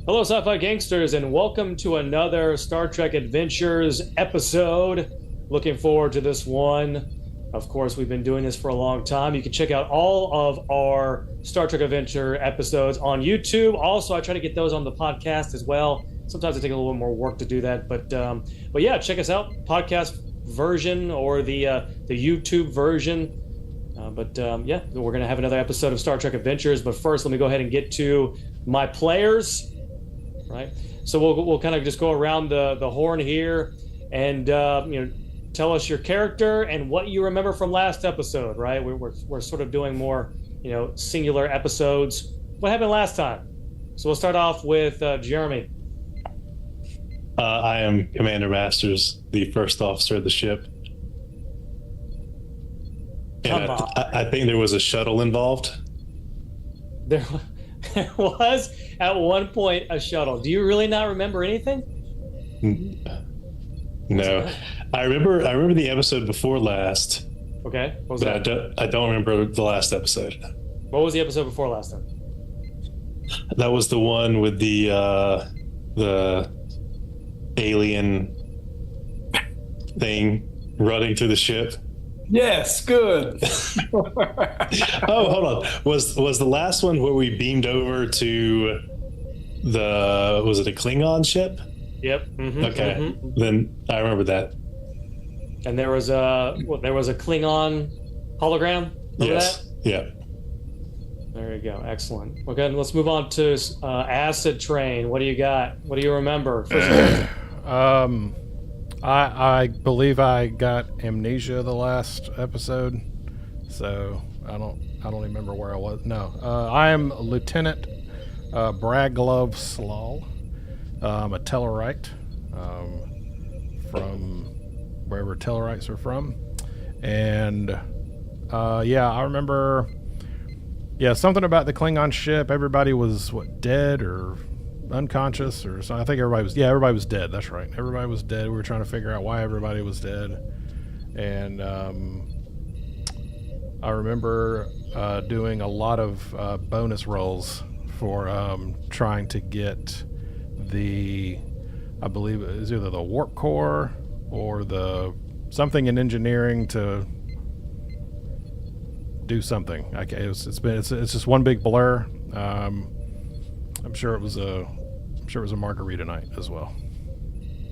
Hello, sci-fi gangsters, and welcome to another Star Trek Adventures episode. Looking forward to this one. Of course, we've been doing this for a long time. You can check out all of our Star Trek Adventure episodes on YouTube. Also, I try to get those on the podcast as well. Sometimes it takes a little bit more work to do that, but yeah, check us out, podcast version or the YouTube version. Yeah, we're gonna have another episode of Star Trek Adventures. But first, let me go ahead and get to my players. Right. So we'll kind of just go around the horn here, and tell us your character and what you remember from last episode. Right. We're sort of doing more singular episodes. What happened last time? So we'll start off with Jeremy. I am Commander Masters, the first officer of the ship. And Come on. I think there was a shuttle involved. There was at one point a shuttle. Do you really not remember anything? No, I remember the episode before last. Okay. What was but that? I don't remember the last episode. What was the episode before last time? That was the one with the alien thing running through the ship. Yes, good. Oh, hold on. Was the last one where we beamed over to was it a Klingon ship? Yep. Okay. Then I remember that. And there was a Klingon hologram. Remember Yes. that? Yeah. There you go. Excellent. Okay, let's move on to Acidtrain. What do you got? What do you remember? I believe I got amnesia the last episode, so I don't remember where I was. No, I am Lieutenant Braglove Slal. I'm a Tellarite from wherever Tellarites are from, and I remember. Yeah, something about the Klingon ship. Everybody was dead or unconscious or something. I think everybody was dead. That's right. Everybody was dead. We were trying to figure out why everybody was dead. And I remember doing a lot of bonus rolls for trying to get I believe it was either the warp core or the something in engineering to do something. It's just one big blur. I'm sure it was a margarita night as well.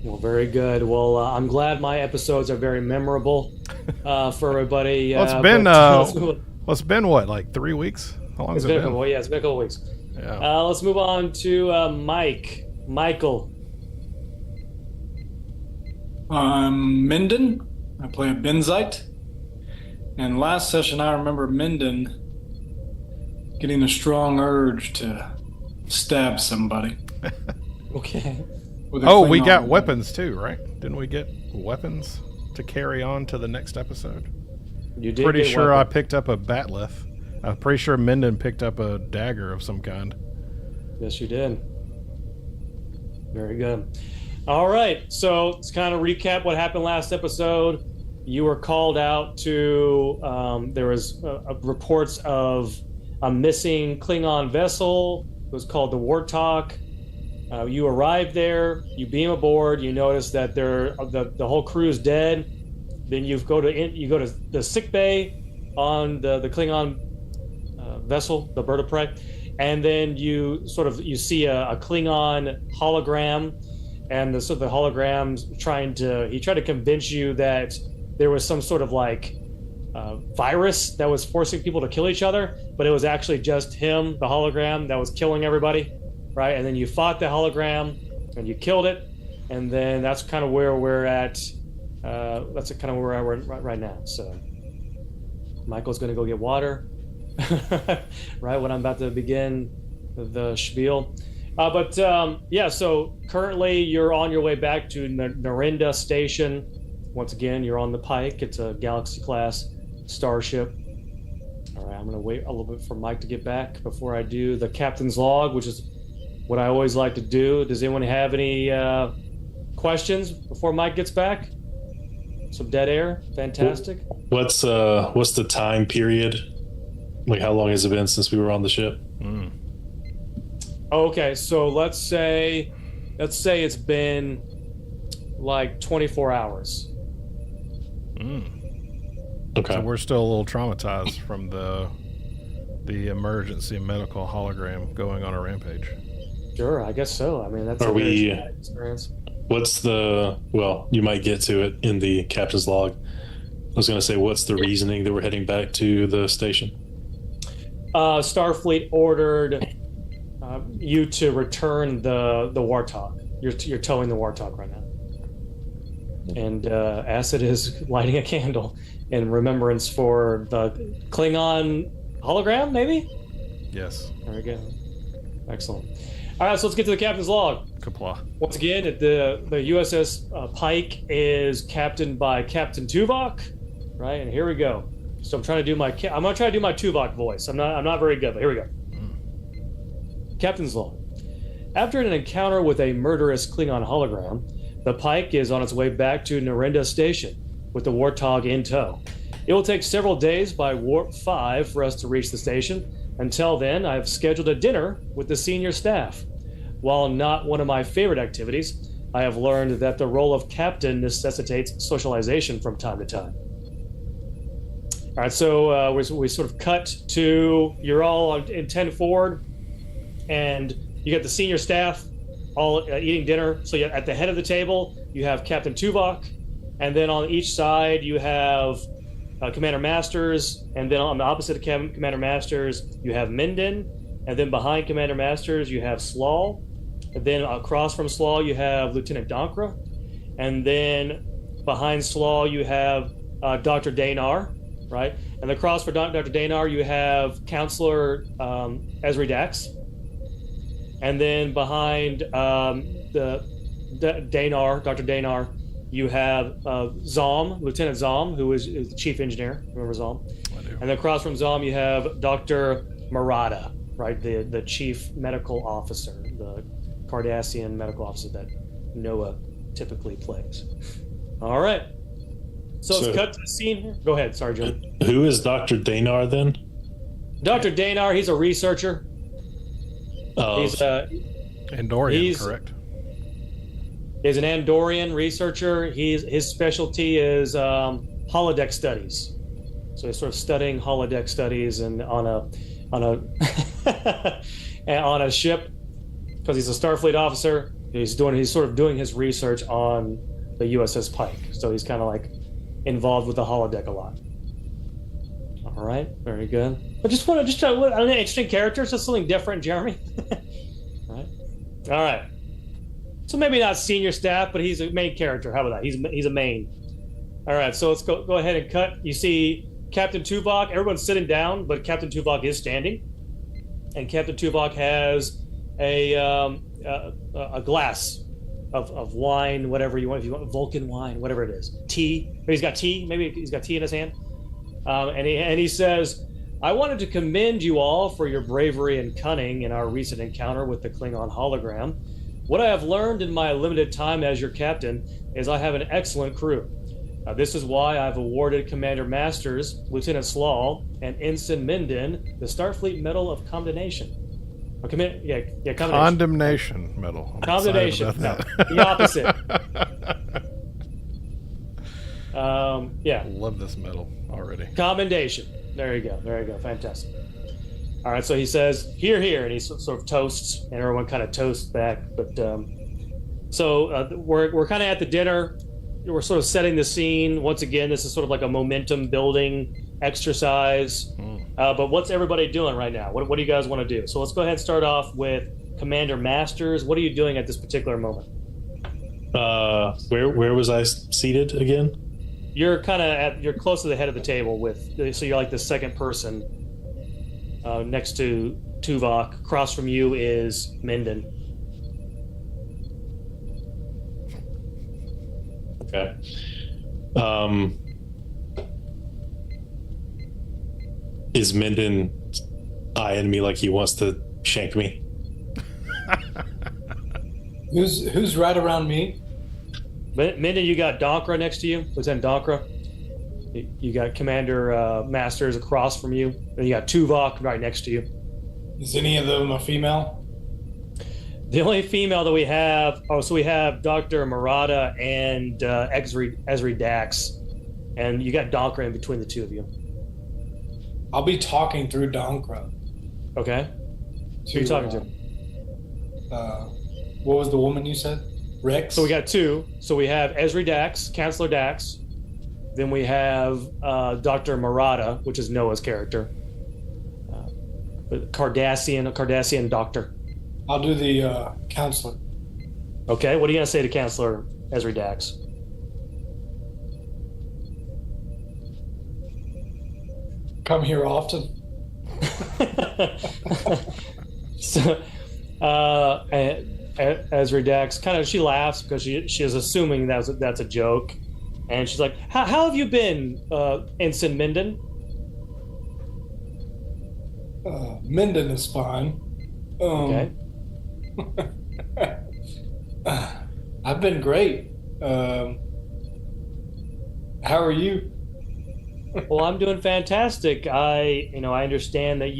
Well, very good. Well, I'm glad my episodes are very memorable for everybody. Well, it's been what, like 3 weeks? How long has it been? Well, yeah, it's been a couple weeks. Yeah. Let's move on to Michael. I'm Minden. I play a Benzite. And last session, I remember Minden getting a strong urge to stab somebody. Okay. Oh, we got weapons too, right? Didn't we get weapons to carry on to the next episode? You did. Pretty sure I picked up a batleth. I'm pretty sure Minden picked up a dagger of some kind. Yes, you did. Very good. All right. So let's kind of recap what happened last episode. You were called out to. There was reports of a missing Klingon vessel. It was called the Warthog. You arrived there. You beam aboard. You notice that the whole crew is dead. Then you go to the sick bay on the Klingon vessel, the Bird of Prey, and then you see a Klingon hologram, and the hologram's tried to convince you that there was some sort of virus that was forcing people to kill each other, but it was actually just him, the hologram, that was killing everybody, right? And then you fought the hologram and you killed it, and then that's kind of where we're at. That's kind of where we're at right now. So Michael's going to go get water right when I'm about to begin the spiel. So currently you're on your way back to Narinda Station. Once again, you're on the Pike. It's a Galaxy-class starship. All right, I'm going to wait a little bit for Mike to get back before I do the captain's log, which is what I always like to do. Does anyone have any questions before Mike gets back? Some dead air? Fantastic. What's the time period? Like, how long has it been since we were on the ship? Okay, so let's say it's been like 24 hours. Okay. So we're still a little traumatized from the emergency medical hologram going on a rampage. Sure, I guess so. I mean, that's Are a very we- traumatic experience. What's well, you might get to it in the captain's log. I was going to say, what's the reasoning that we're heading back to the station? Starfleet ordered you to return the Warthog. You're towing the Warthog right now. And Acid is lighting a candle in remembrance for the Klingon hologram, maybe? Yes. There we go. Excellent. All right, so let's get to the captain's log. Kapla. Once again, the USS Pike is captained by Captain Tuvok, right? And here we go. So I'm gonna try to do my Tuvok voice. I'm not very good, but here we go. Captain's log. After an encounter with a murderous Klingon hologram, the Pike is on its way back to Narenda Station with the Warthog in tow. It will take several days by Warp 5 for us to reach the station. Until then, I've scheduled a dinner with the senior staff. While not one of my favorite activities, I have learned that the role of captain necessitates socialization from time to time. All right, so we sort of cut to, you're all in 10 forward, and you got the senior staff all eating dinner. So at the head of the table, you have Captain Tuvok, and then on each side, you have Commander Masters, and then on the opposite of Commander Masters, you have Minden, and then behind Commander Masters, you have Slaw, and then across from Slaw, you have Lieutenant Donkra, and then behind Slaw, you have Dr. Danar, right? And across for Dr. Danar, you have Counselor Ezri Dax, and then behind Dr. Danar, you have Zom, Lieutenant Zom, who is the chief engineer. Remember Zom? I do. And then across from Zom, you have Dr. Murata, right? The chief medical officer, the Cardassian medical officer that Noah typically plays. All right. So let's cut to the scene here. Go ahead. Sorry, Jim. Who is Dr. Danar then? Dr. Danar, he's a researcher. He's Andorian, correct? He's an Andorian researcher. His specialty is holodeck studies. So he's sort of studying holodeck studies and on a ship, because he's a Starfleet officer. He's sort of doing his research on the USS Pike. So he's kind of like involved with the holodeck a lot. All right, very good. But just an interesting character, just something different, Jeremy. All right. So maybe not senior staff, but he's a main character. How about that? He's a main. All right, so let's go ahead and cut. You see Captain Tuvok. Everyone's sitting down, but Captain Tuvok is standing, and Captain Tuvok has a glass of wine, whatever you want. If you want Vulcan wine, whatever it is, tea. Maybe he's got tea. Maybe he's got tea in his hand. And he says, "I wanted to commend you all for your bravery and cunning in our recent encounter with the Klingon hologram. What I have learned in my limited time as your captain is I have an excellent crew. This is why I've awarded Commander Masters, Lieutenant Slaw, and Ensign Minden the Starfleet Medal of Condemnation. Condemnation. Condemnation medal. I'm Condemnation. excited No, about the opposite. that. Love this medal already. Commendation. There you go. Fantastic. All right, so he says, "Hear, hear," and he sort of toasts, and everyone kind of toasts back. But we're kind of at the dinner. We're sort of setting the scene. Once again, this is sort of like a momentum building exercise. But what's everybody doing right now? What do you guys want to do? So let's go ahead and start off with Commander Masters. What are you doing at this particular moment? Where was I seated again? You're you're close to the head of the table so you're like the second person. Next to Tuvok, across from you is Minden. Okay. Is Minden eyeing me like he wants to shank me? Who's right around me? Minden, you got Donkra next to you, Lieutenant Donkra. You got Commander Masters across from you, and you got Tuvok right next to you. Is any of them a female? The only female that we have, so we have Dr. Murata and Esri Dax, and you got Donkra in between the two of you. I'll be talking through Donkra. Okay. Who are you talking to? What was the woman you said? Rex? So we got two. So we have Esri Dax, Chancellor Dax. Then we have Dr. Murata, which is Noah's character. Cardassian doctor. I'll do the counselor. Okay, what are you going to say to Chancellor Esri Dax? Come here often. So, Esri Dax she laughs because she is assuming that's a joke, and she's like, "How have you been, Ensign Minden?" Minden is fine. Okay. I've been great. How are you? Well, I'm doing fantastic. I understand that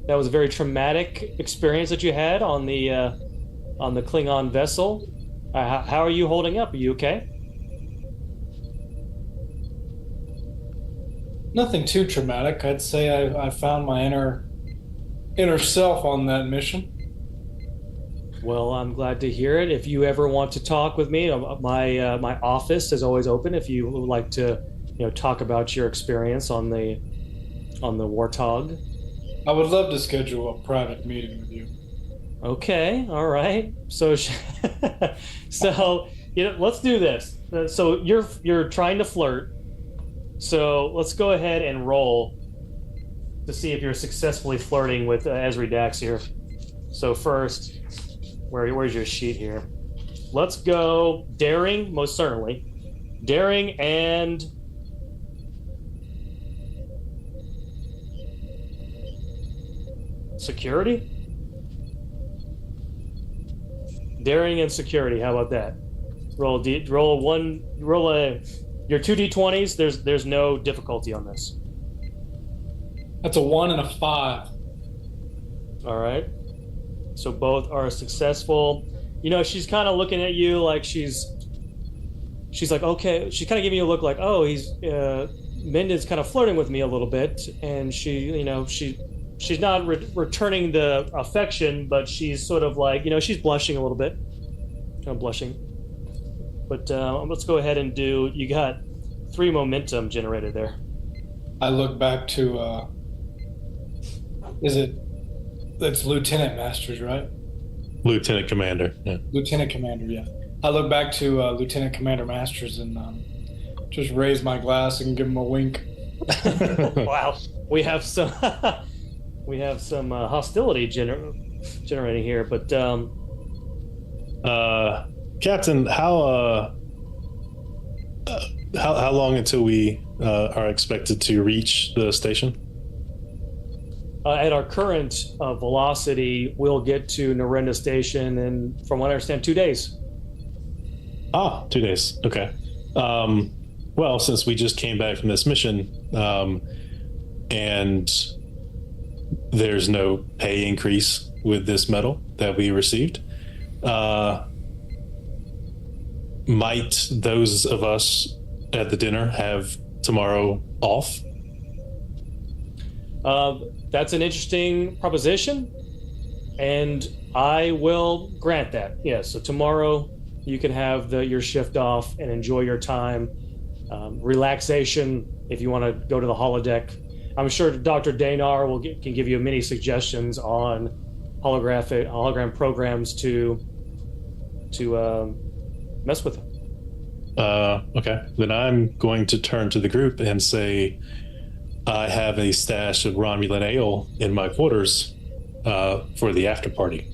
that was a very traumatic experience that you had on the Klingon vessel. How are you holding up? Are you okay? Nothing too traumatic. I'd say I found my inner self on that mission. Well, I'm glad to hear it. If you ever want to talk with me, my office is always open. If you would like to, talk about your experience on the Warthog. I would love to schedule a private meeting with you. Okay, all right. So, let's do this. So you're trying to flirt. So let's go ahead and roll to see if you're successfully flirting with Esri Dax here. So first, where's your sheet here? Let's go daring, most certainly. Daring and security? Daring and security, how about that? Roll your 2d20s. There's no difficulty on this. That's a 1 and a 5. All right. So both are successful. She's kind of looking at you like she's like, okay. She's kind of giving you a look like, oh, Minden's kind of flirting with me a little bit, and she's not returning the affection, but she's sort of like, she's blushing a little bit, kind of blushing. But let's go ahead and you got 3 momentum generated there. I look back to, it's Lieutenant Masters, right? Lieutenant Commander, yeah. Lieutenant Commander, yeah. I look back to Lieutenant Commander Masters and just raise my glass and give him a wink. Wow, we have some hostility generating here, but Captain, how long until we are expected to reach the station? At our current velocity, we'll get to Narenda Station in, from what I understand, 2 days. 2 days. Okay. Well, since we just came back from this mission, and there's no pay increase with this medal that we received, might those of us at the dinner have tomorrow off? That's an interesting proposition, and I will grant that. Yeah, so tomorrow you can have your shift off and enjoy your time. Relaxation, if you want to go to the holodeck. I'm sure Dr. Danar can give you many suggestions on hologram programs to mess with. Okay. Then I'm going to turn to the group and say, I have a stash of Romulan ale in my quarters for the after party.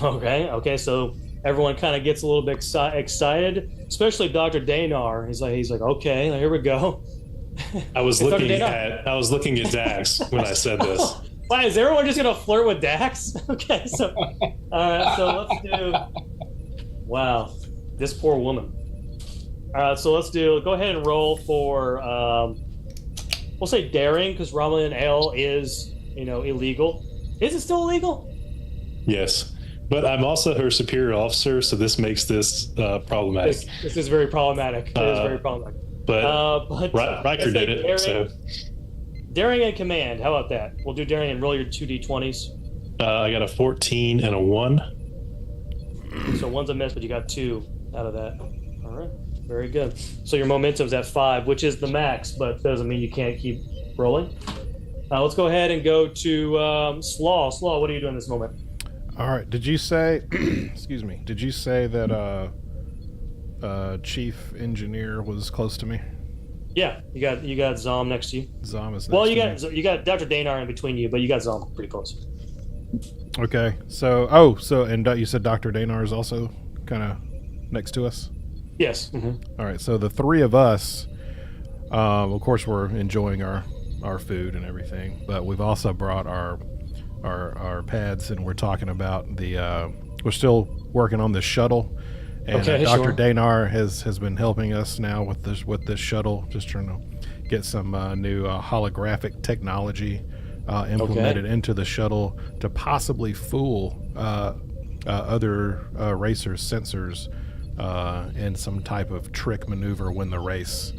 Okay. So everyone kind of gets a little bit excited, especially Dr. Danar. He's like, okay, here we go. I was looking at Dax when I said this. Why is everyone just gonna flirt with Dax? Okay, so all right, so let's do. Wow, this poor woman. So let's go ahead and roll for. We'll say daring because Romulan ale is illegal. Is it still illegal? Yes. But I'm also her superior officer, so this makes this problematic. This is very problematic. It is very problematic. But Riker did it, daring, so daring and command. How about that? We'll do daring and roll your 2d20s. I got a 14 and a 1. So one's a miss, but you got 2 out of that. All right, very good. So your momentum's at 5, which is the max, but doesn't mean you can't keep rolling. Let's go ahead and go to Slaw. Slaw, what are you doing this moment? All right. Did you say, excuse me, did you say that chief engineer was close to me? Yeah, you got Zom next to you. Zom is next well, to me. you got Dr. Danar in between you, but you got Zom pretty close. Okay. So and you said Dr. Danar is also kind of next to us? Yes. Mm-hmm. All right. So the three of us, of course, we're enjoying our food and everything, but we've also brought our pads, and we're talking about we're still working on this shuttle, and okay, Dr. sure. Danar has been helping us now with this shuttle, just trying to get some new holographic technology implemented into the shuttle to possibly fool other racers' sensors in some type of trick maneuver when the race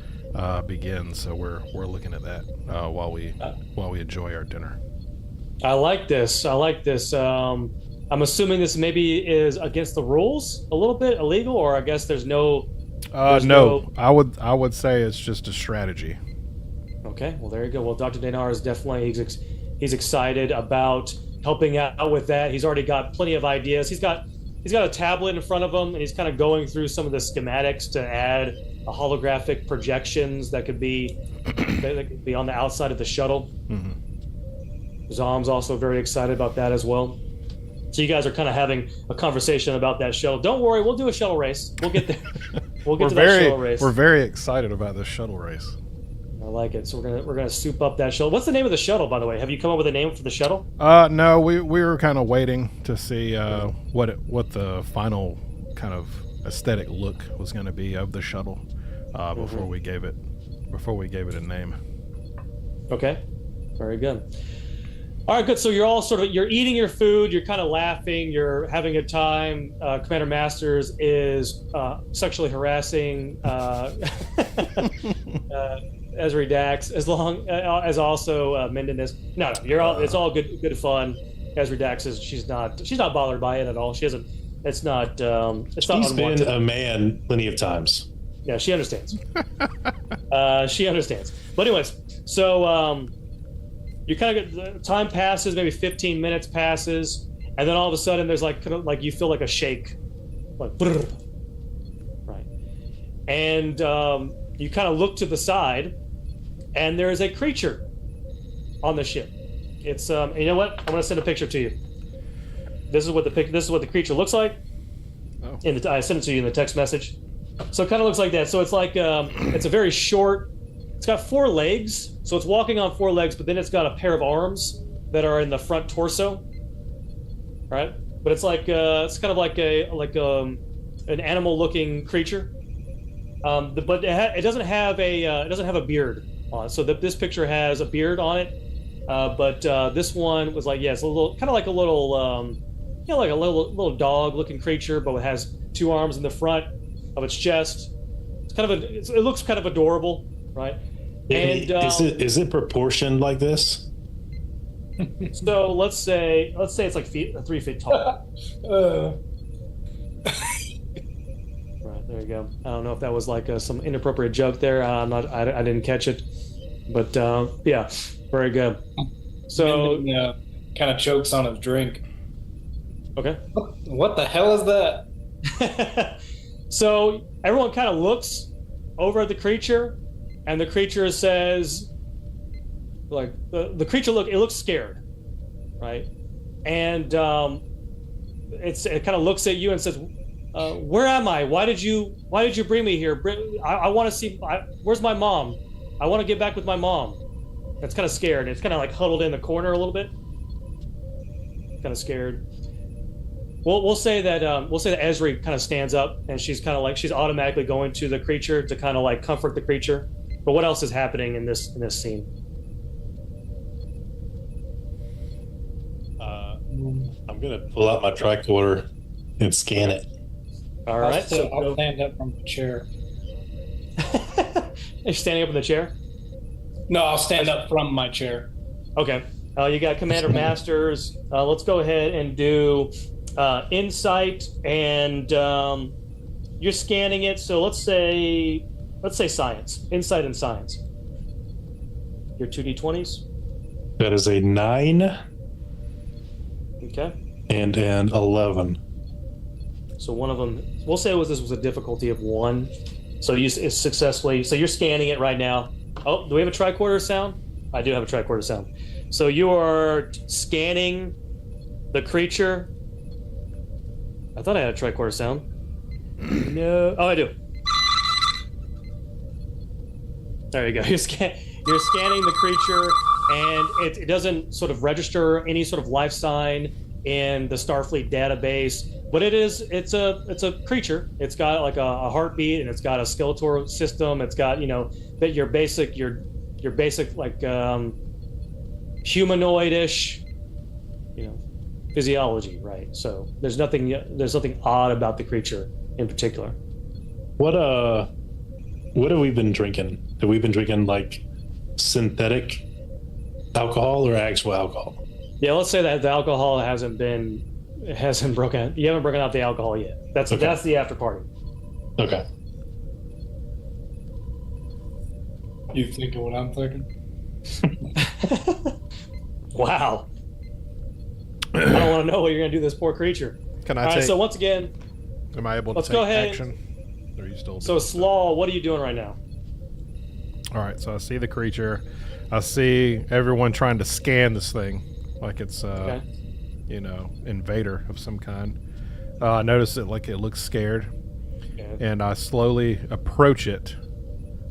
begins. So we're looking at that while we enjoy our dinner. I like this. I'm assuming this maybe is against the rules, a little bit illegal, or I guess there's no. No. I would say it's just a strategy. Okay, well there you go. Well, Dr. Danar is definitely he's excited about helping out with that. He's already got plenty of ideas. He's got a tablet in front of him, and he's kind of going through some of the schematics to add a holographic projections that could be on the outside of the shuttle. Mm-hmm. Zom's also very excited about that as well. So you guys are kind of having a conversation about that shuttle. Don't worry, we'll do a shuttle race. We'll get there. We'll get to that shuttle race. We're very excited about this shuttle race. I like it. So we're gonna soup up that shuttle. What's the name of the shuttle, by the way? Have you come up with a name for the shuttle? No, we were kind of waiting to see what the final kind of aesthetic look was going to be of the shuttle before we gave it a name. Okay, very good. All right, good. So you're all you're eating your food, you're kind of laughing, you're having a time. Commander Masters is sexually harassing Esri Dax, as long as also Minden is. No, you're all. It's all good fun. Esri Dax she's not bothered by it at all. She doesn't. It's not. It's not She's unwanted. been a man plenty of times. Yeah, she understands. She understands. But anyways, so you kind of time passes, maybe 15 minutes passes, and then all of a sudden there's like kind of like you feel like a shake, like brrr, right, and you kind of look to the side, and there is a creature on the ship. It's and you know what? I'm gonna send a picture to you. This is what the creature looks like. Oh. I sent it to you in the text message. So it kind of looks like that. So it's like it's a very short. It's got 4 legs, so it's walking on 4 legs, but then it's got a pair of arms that are in the front torso, right? But it's like it's kind of like an animal-looking creature, but it doesn't have a beard on it. So this picture has a beard on it, but this one was like it's a little kind of like a little like a little dog-looking creature, but it has 2 arms in the front of its chest. It's kind of it looks kind of adorable. Right, and is it proportioned like this? So let's say it's like 3 feet tall. Right, there you go. I don't know if that was like some inappropriate joke there. I didn't catch it, but yeah, very good. So kind of chokes on his drink. Okay. What the hell is that? So everyone kind of looks over at the creature. And the creature says, like the creature looks scared, right? And it kind of looks at you and says, "Where am I? Why did you bring me here? I want to see. Where's my mom? I want to get back with my mom." It's kind of scared. It's kind of like huddled in the corner a little bit, kind of scared. We'll say that Esri kind of stands up and she's kind of like she's automatically going to the creature to kind of like comfort the creature. But what else is happening in this scene? I'm gonna pull out my tricorder and scan it. All right. So I'll stand up from the chair. you're standing up in the chair. No, I'll stand up from my chair. Okay. You got Commander Masters. Let's go ahead and do insight, and you're scanning it. So let's say science, insight, and science. Your 2d20s. That is a 9 Okay. and an 11. So one of them, we'll say this was a difficulty of 1. So you successfully. So you're scanning it right now. Oh, do we have a tricorder sound? I do have a tricorder sound. So you are scanning the creature. I thought I had a tricorder sound. No. Oh, I do. There you go. You're scanning the creature, and it doesn't sort of register any sort of life sign in the Starfleet database. But it's a creature. It's got like a heartbeat, and it's got a skeletal system. It's got that your basic like humanoid-ish physiology, right? So there's nothing odd about the creature in particular. What have we been drinking? Have we been drinking like synthetic alcohol or actual alcohol? Yeah, let's say that the alcohol hasn't broken. You haven't broken out the alcohol yet. That's the after party. Okay. You thinking what I'm thinking? Wow. I don't want to know what you're going to do to this poor creature. Can I All take? right, so once again, Am I able to let's take go ahead. action? Or are you still? So doing Slaw, what are you doing right now? that? All right. So I see the creature. I see everyone trying to scan this thing, like it's Okay. Invader of some kind. I notice it looks scared, Okay. and I slowly approach it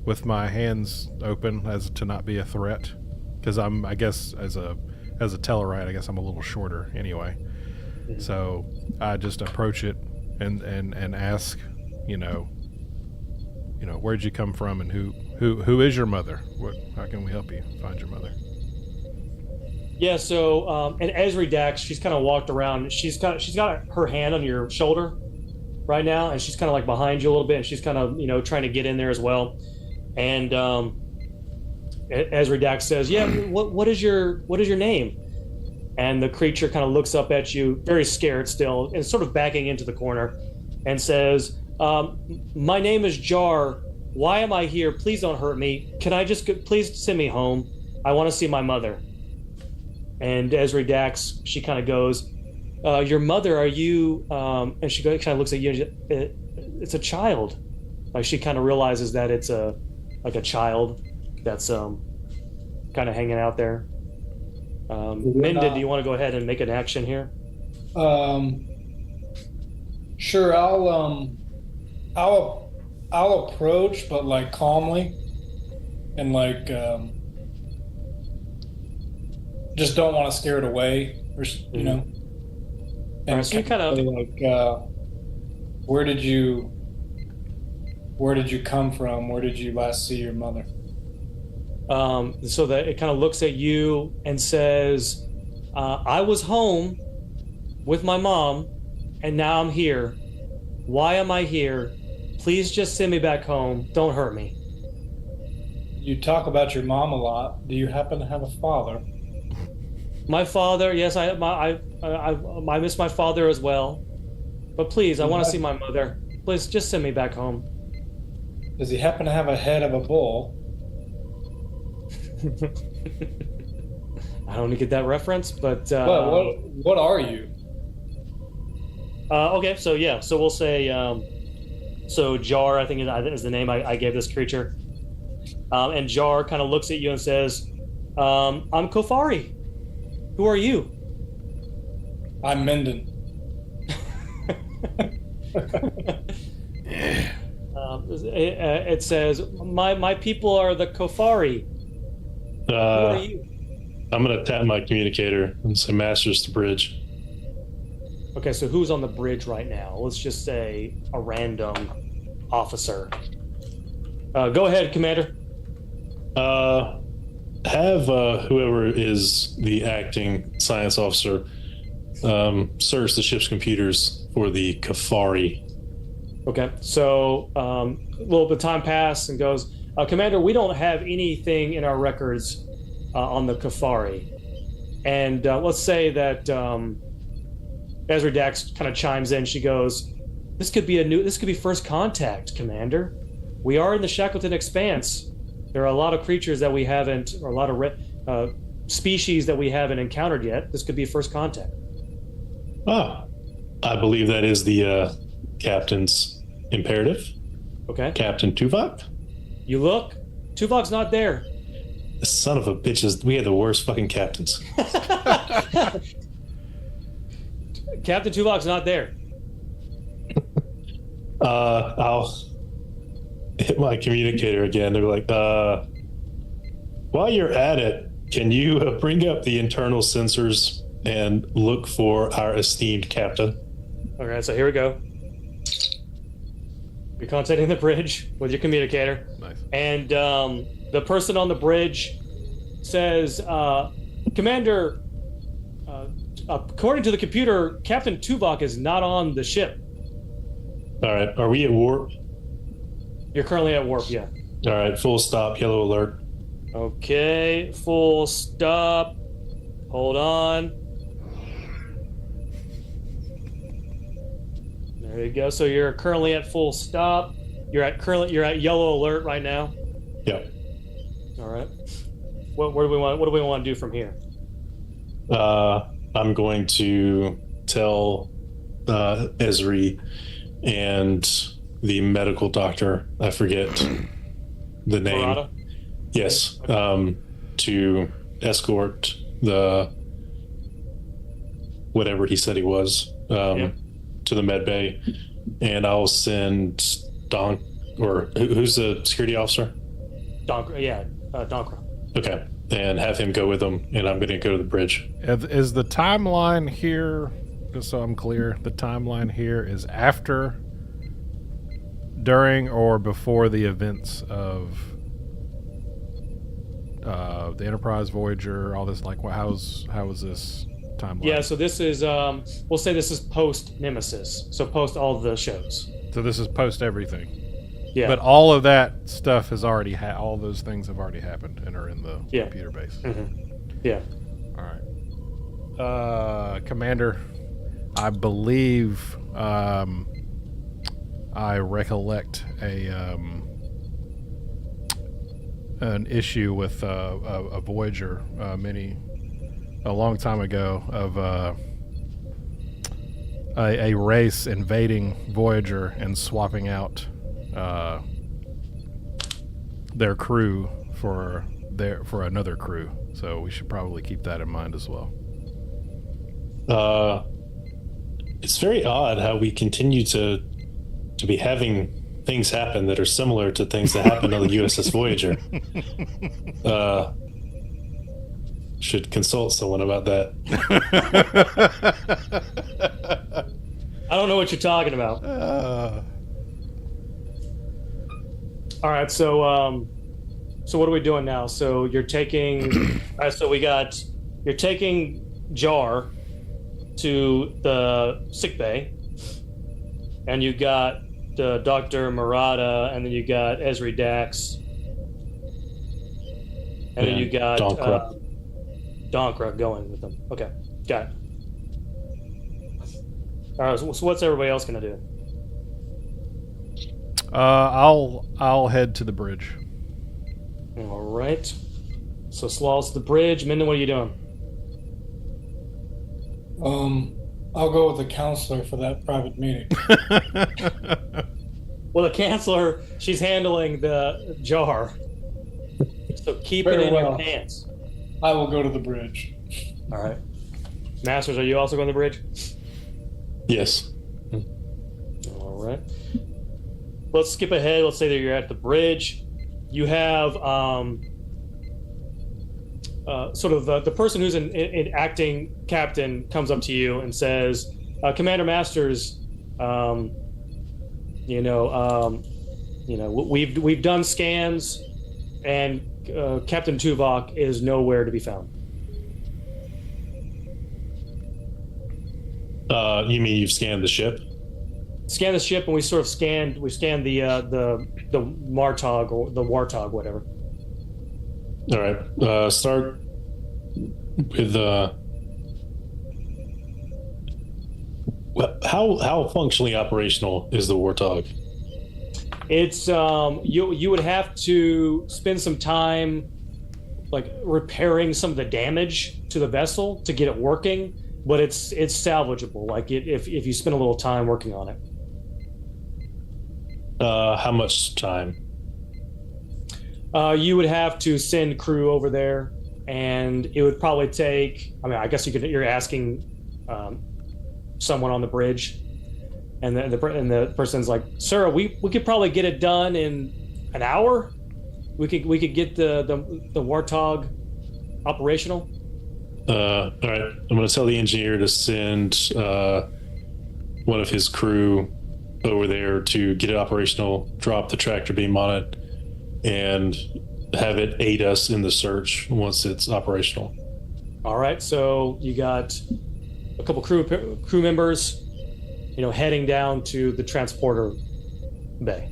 with my hands open as to not be a threat, because I guess as a Tellarite, I guess I'm a little shorter anyway. Mhm. So I just approach it and ask, where'd you come from, and who is your mother? How can we help you find your mother? Yeah, so and Esri Dax, she's kind of walked around. She's got her hand on your shoulder right now, and she's kind of like behind you a little bit, and she's kind of trying to get in there as well. And Esri Dax says, "Yeah, what is your name?" And the creature kind of looks up at you, very scared still, and sort of backing into the corner, and says, "My name is Jar. Why am I here? Please don't hurt me. Can I please send me home? I want to see my mother." And Esri Dax, she kind of goes, "Your mother? Are you?" And she kind of looks at you. And it's a child. Like she kind of realizes that it's a child that's kind of hanging out there. Minda, do you want to go ahead and make an action here? Sure. I'll approach, but like calmly, and like just don't want to scare it away, or And Right, so you kind of like, where did you come from? Where did you last see your mother? so that it kind of looks at you and says, "I was home with my mom, and now I'm here. Why am I here? Please just send me back home. Don't hurt me." You talk about your mom a lot. Do you happen to have a father? My father, yes, I miss my father as well. But please, I want to see my mother. Please, just send me back home. Does he happen to have a head of a bull? I don't get that reference, but What are you? okay, so yeah, so we'll say so Jar, I think is the name I gave this creature. And Jar kind of looks at you and says, "I'm Kofari. Who are you?" I'm Minden. It says, my people are the Kofari. Who are you? I'm gonna tap my communicator and say "Masters to bridge." Okay, so who's on the bridge right now? Let's just say a random officer. Go ahead, Commander. Have whoever is the acting science officer search the ship's computers for the Kafari. Okay, so a little bit of time passed and goes, Commander, we don't have anything in our records on the Kafari. And let's say that Ezra Dax kind of chimes in. She goes, this could be first contact, Commander. We are in the Shackleton Expanse. There are a lot of creatures that we haven't, or a lot of species that we haven't encountered yet. This could be first contact. Ah, I believe that is the captain's imperative. Okay. Captain Tuvok? You look, Tuvok's not there. Son of a bitches, we had the worst fucking captains. Captain Tuvok's not there. I'll hit my communicator again. They're like, while you're at it, can you bring up the internal sensors and look for our esteemed captain? All right, so here we go. You're contacting the bridge with your communicator. Nice. And the person on the bridge says, Commander, according to the computer, Captain Tuvok is not on the ship. All right, are we at warp? You're currently at warp, yeah. All right, full stop, yellow alert. Okay, full stop. Hold on. There you go. So you're currently at full stop. You're at yellow alert right now. Yep. All right. What do we want to do from here? I'm going to tell Esri and the medical doctor, I forget the name. Murata? Yes. To escort the whatever he said he was to the med bay, and I'll send Don, or who's the security officer? Donkra. Okay, and have him go with them, and I'm going to go to the bridge. Is the timeline here, just so I'm clear, the timeline here is after, during, or before the events of the Enterprise, Voyager, all this? Like, how is this timeline? Yeah, so this is we'll say this is post Nemesis, so post all the shows. So this is post everything. Yeah, But all of that stuff has already all those things have already happened and are in the computer base. Mm-hmm. Yeah. All right. Commander, I believe I recollect an issue with a Voyager a long time ago of a race invading Voyager and swapping out their crew for another crew. So we should probably keep that in mind as well. It's very odd how we continue to be having things happen that are similar to things that happened on the USS Voyager. Should consult someone about that. I don't know what you're talking about. All right, so what are we doing now? So you're taking, you're taking Jar to the sick bay, and you got Dr. Murata, and then you got Esri Dax, and then you got Donkra going with them. Okay, got it. All right, so what's everybody else gonna do? I'll head to the bridge. All right. So Slaw's the bridge. Minden, what are you doing? I'll go with the counselor for that private meeting. Well, the counselor, she's handling the jar. So keep Very it in well. your pants. I will go to the bridge. All right. Masters, are you also going to the bridge? Yes. All right. Let's skip ahead. Let's say that you're at the bridge. You have sort of the person who's an acting captain comes up to you and says, Commander Masters, we've done scans, and Captain Tuvok is nowhere to be found. You mean you've scanned the ship? Scan the ship, and we scanned the Martog or the Warthog, whatever. All right. Start with how functionally operational is the Warthog? It's you would have to spend some time like repairing some of the damage to the vessel to get it working, but it's salvageable. Like if you spend a little time working on it. How much time? You would have to send crew over there, and it would probably take. I mean, I guess you're asking someone on the bridge, and the person's like, "Sir, we could probably get it done in an hour. We could get the Warthog operational." All right. I'm going to tell the engineer to send one of his crew over there to get it operational, drop the tractor beam on it, and have it aid us in the search once it's operational. All right. So you got a couple crew members, heading down to the transporter bay.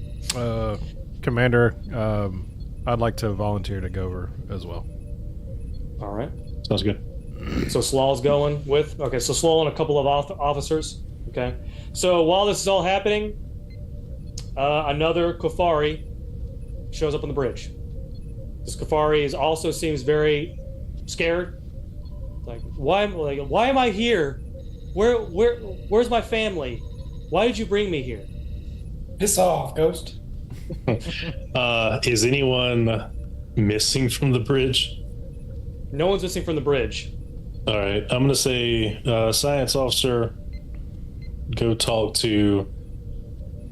Commander, I'd like to volunteer to go over as well. All right. Sounds good. So Slal's going with. Okay. So Slal and a couple of officers. Okay. So while this is all happening, another Kofari shows up on the bridge. This Kofari also seems very scared. Like, why am I here? Where's my family? Why did you bring me here? Piss off, Ghost. Is anyone missing from the bridge? No one's missing from the bridge. All right. I'm going to say, science officer, go talk to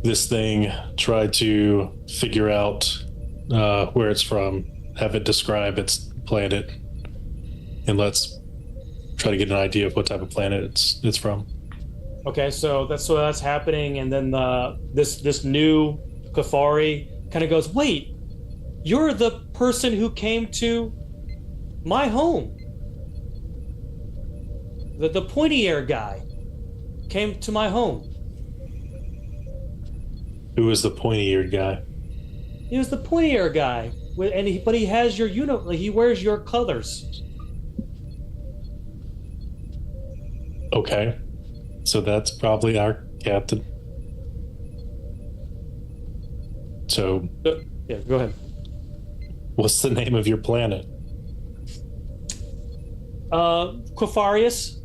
this thing, try to figure out where it's from, have it describe its planet, and let's try to get an idea of what type of planet it's from. Okay, so that's happening, and then this new Kafari kind of goes, "Wait, you're the person who came to my home. The pointy ear guy came to my home. Who is the pointy-eared guy? He was the pointy ear guy, but he has your he wears your colors." Okay, so that's probably our captain. So, Yeah, go ahead. what's the name of your planet? Quafarius.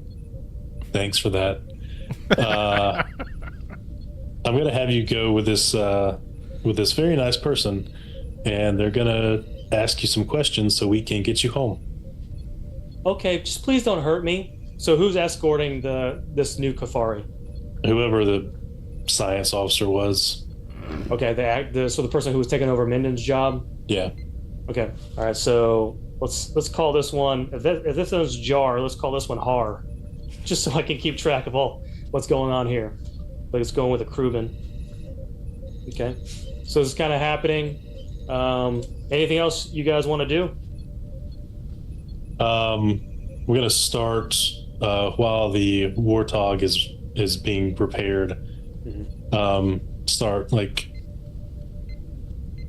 Thanks for that. I'm gonna have you go with this very nice person, and they're gonna ask you some questions so we can get you home. Okay, just please don't hurt me. So who's escorting this new Kafari? Whoever the science officer was. Okay, so the person who was taking over Minden's job. Yeah. Okay, all right. So let's call this one. If this one's Jar, let's call this one Har, just so I can keep track of all what's going on here. But it's going with a crewman. Okay, so this is kind of happening. Anything else you guys want to do? We're gonna start while the Warthog is being repaired. Mm-hmm. Start like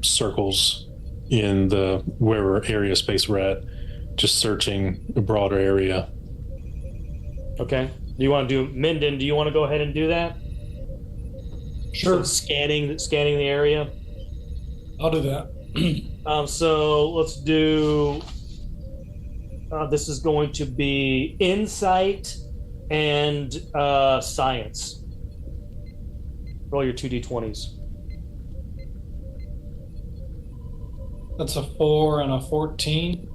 circles in the wherever area space we're at, just searching a broader area. Okay. Do you want to do Minden? Do you want to go ahead and do that? Sure. So scanning the area. I'll do that. So let's do. This is going to be insight and science. Roll your 2d20s. That's a 4 and a 14.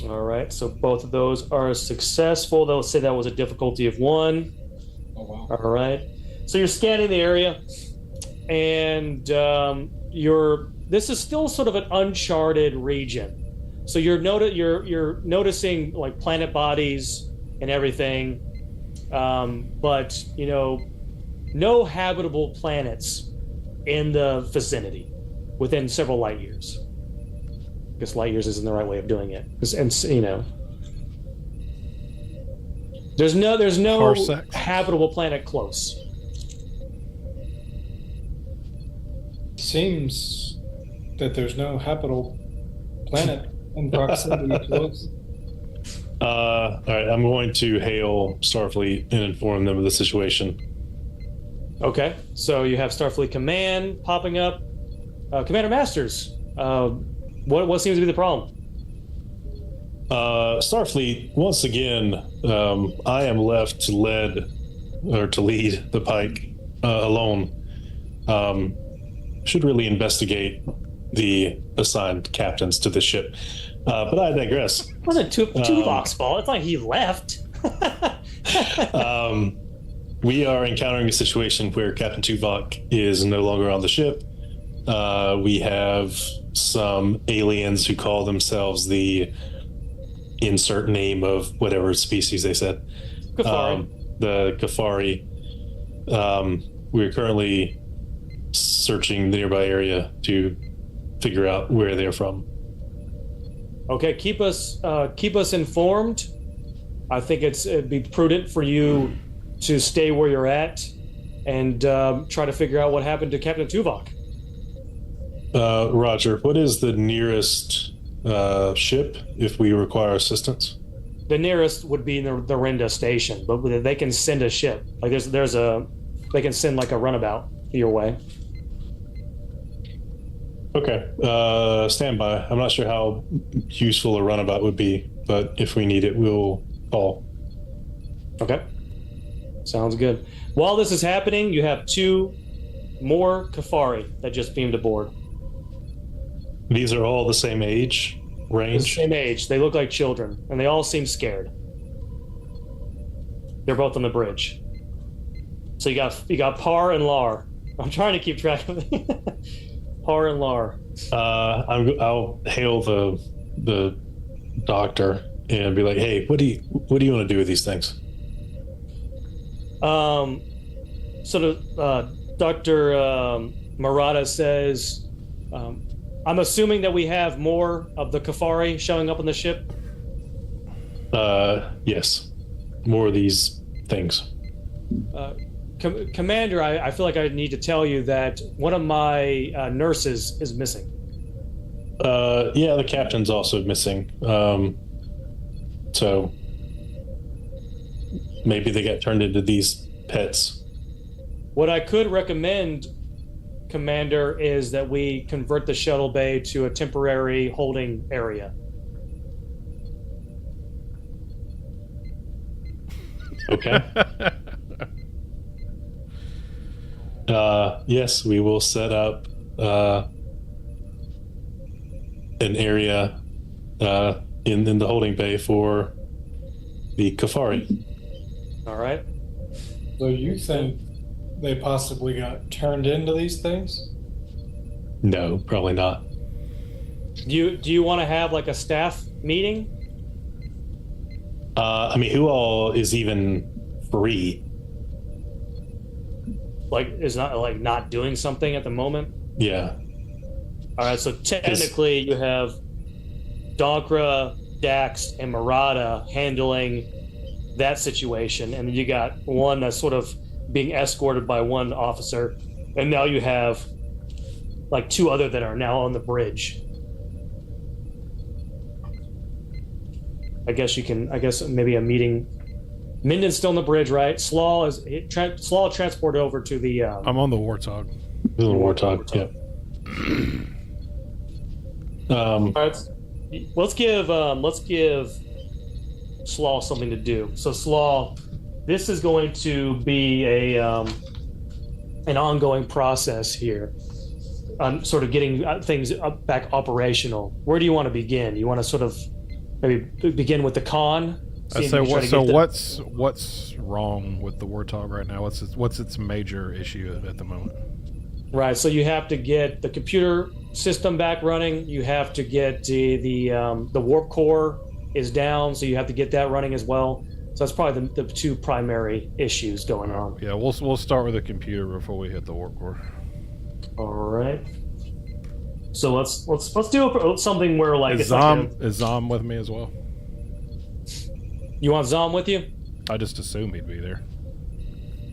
All right. So both of those are successful. They'll say that was a difficulty of 1. Oh, wow. All right. So you're scanning the area, and this is still sort of an uncharted region. So you're noticing like planet bodies and everything, but no habitable planets in the vicinity within several light years. I guess light years isn't the right way of doing it, There's no Parsecs? habitable planet close. Seems that there's no habitable planet in proximity to us. All right, I'm going to hail Starfleet and inform them of the situation. Okay, so you have Starfleet Command popping up. Commander Masters, what seems to be the problem? Starfleet, once again, I am left to lead to lead the Pike alone. Should really investigate the assigned captains to the ship. But I digress. It wasn't Tuvok's fault. It's like he left. We are encountering a situation where Captain Tuvok is no longer on the ship. We have some aliens who call themselves the insert name of whatever species they said. Kafari. The Kafari. We're currently searching the nearby area to figure out where they're from. Okay, keep us informed. I think it'd be prudent for you to stay where you're at and try to figure out what happened to Captain Tuvok. Roger. What is the nearest ship if we require assistance? The nearest would be the Renda station, but they can send a ship. Like they can send like a runabout your way. Okay. Stand by. I'm not sure how useful a runabout would be, but if we need it, we'll call. Okay. Sounds good. While this is happening, you have 2 more Kafari that just beamed aboard. These are all the same age range? The same age. They look like children, and they all seem scared. They're both on the bridge. So you got Par and Lar. I'm trying to keep track of it. Par and Lar. I'll hail the doctor and be like, "Hey, what do you want to do with these things?" Dr. Murata says, I'm assuming that we have more of the Kafari showing up on the ship? Yes. More of these things. Commander, I feel like I need to tell you that one of my nurses is missing. Yeah, the captain's also missing. So maybe they got turned into these pets. What I could recommend, Commander, is that we convert the shuttle bay to a temporary holding area. Okay. Yes, we will set up an area in the holding bay for the Kafari. All right. So you think they possibly got turned into these things? No, probably not. Do you want to have like a staff meeting? I mean, who all is even free? Like, is not doing something at the moment? Yeah. All right, so technically you have Donkra, Dax, and Murata handling that situation, and then you got one that's sort of being escorted by one officer, and now you have like 2 other that are now on the bridge. I guess maybe a meeting. Minden's still on the bridge, right? Slaw transported over to the. I'm on the Warthog. The Warthog. Yeah. All right, let's give Slaw something to do. So Slaw, this is going to be an ongoing process here. Sort of getting things back operational. Where do you want to begin? You want to sort of maybe begin with the con? I say what's wrong with the Warthog right now? What's its major issue at the moment? Right. So you have to get the computer system back running. You have to get the warp core is down, so you have to get that running as well. So that's probably the 2 primary issues going on. Yeah, we'll start with the computer before we hit the warp core. All right. So let's do something where like is Zom with me as well? You want Zom with you? I just assume he'd be there.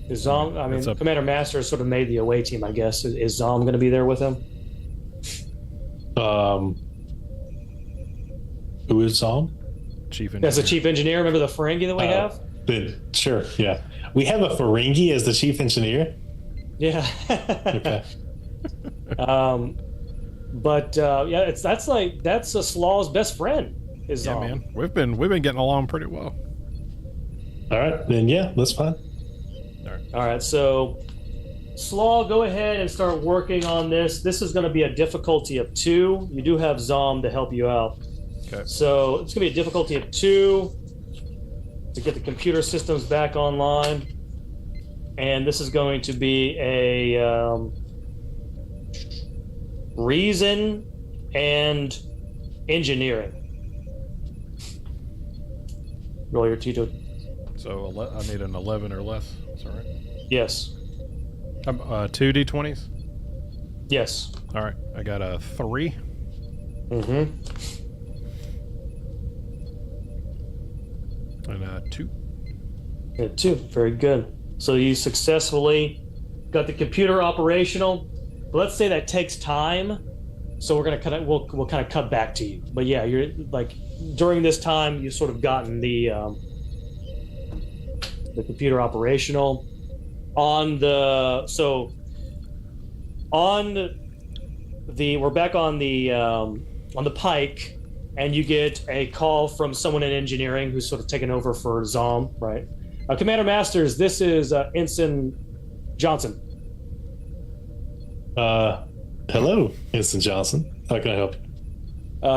Is Zom? I mean, Commander Master sort of made the away team, I guess. Is Zom going to be there with him? Who is Zom? Chief engineer. That's the chief engineer. Remember the Ferengi that we have? Sure, yeah. We have a Ferengi as the chief engineer? Yeah. Okay. But yeah, that's a Slaw's best friend. Is Yeah, Zom. man. We've been getting along pretty well. All right, then yeah, that's fine. All right, so Slaw, go ahead and start working on this. This is going to be a difficulty of 2. You do have Zom to help you out. Okay. So it's going to be a difficulty of 2 to get the computer systems back online. And this is going to be a reason and engineering. Roll your T2. So I need an 11 or less. Is that right? Yes. 2 D20s? Yes. All right. I got a 3. Mm-hmm. And a 2. Yeah, 2. Very good. So you successfully got the computer operational. But let's say that takes time. So we're gonna we'll kind of cut back to you. But yeah, you're like during this time you've sort of gotten the computer operational. We're back on the pike, and you get a call from someone in engineering who's sort of taken over for Zom, right? Commander Masters, this is Ensign Johnson. Hello, Ensign Johnson. How can I help you?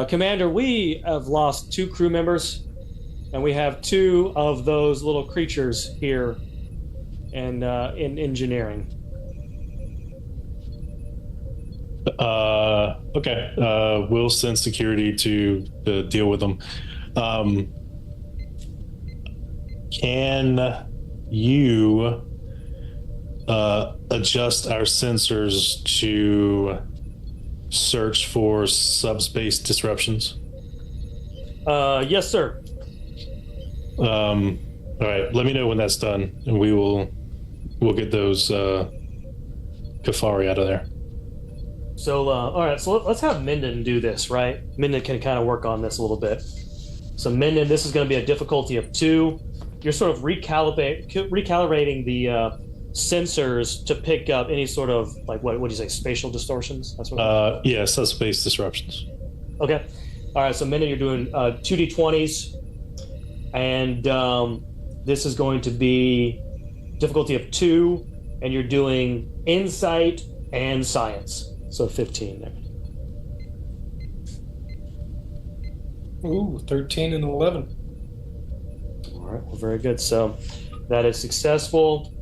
Commander, we have lost 2 crew members, and we have 2 of those little creatures here in engineering. Okay. We'll send security to deal with them. Can you adjust our sensors to search for subspace disruptions? Yes, sir. All right. Let me know when that's done, and we'll get those Kafari out of there. So, all right. So let's have Minden do this, right? Minden can kind of work on this a little bit. So, Minden, this is going to be a difficulty of 2. You're sort of recalibrating the sensors to pick up any sort of like what do you say, spatial distortions? That's what. Yeah, subspace disruptions. Okay. All right. So, Minden, you're doing 2d20s, and this is going to be difficulty of 2, and you're doing insight and science. So 15 there. Ooh, 13 and 11. All right, well, very good. So that is successful.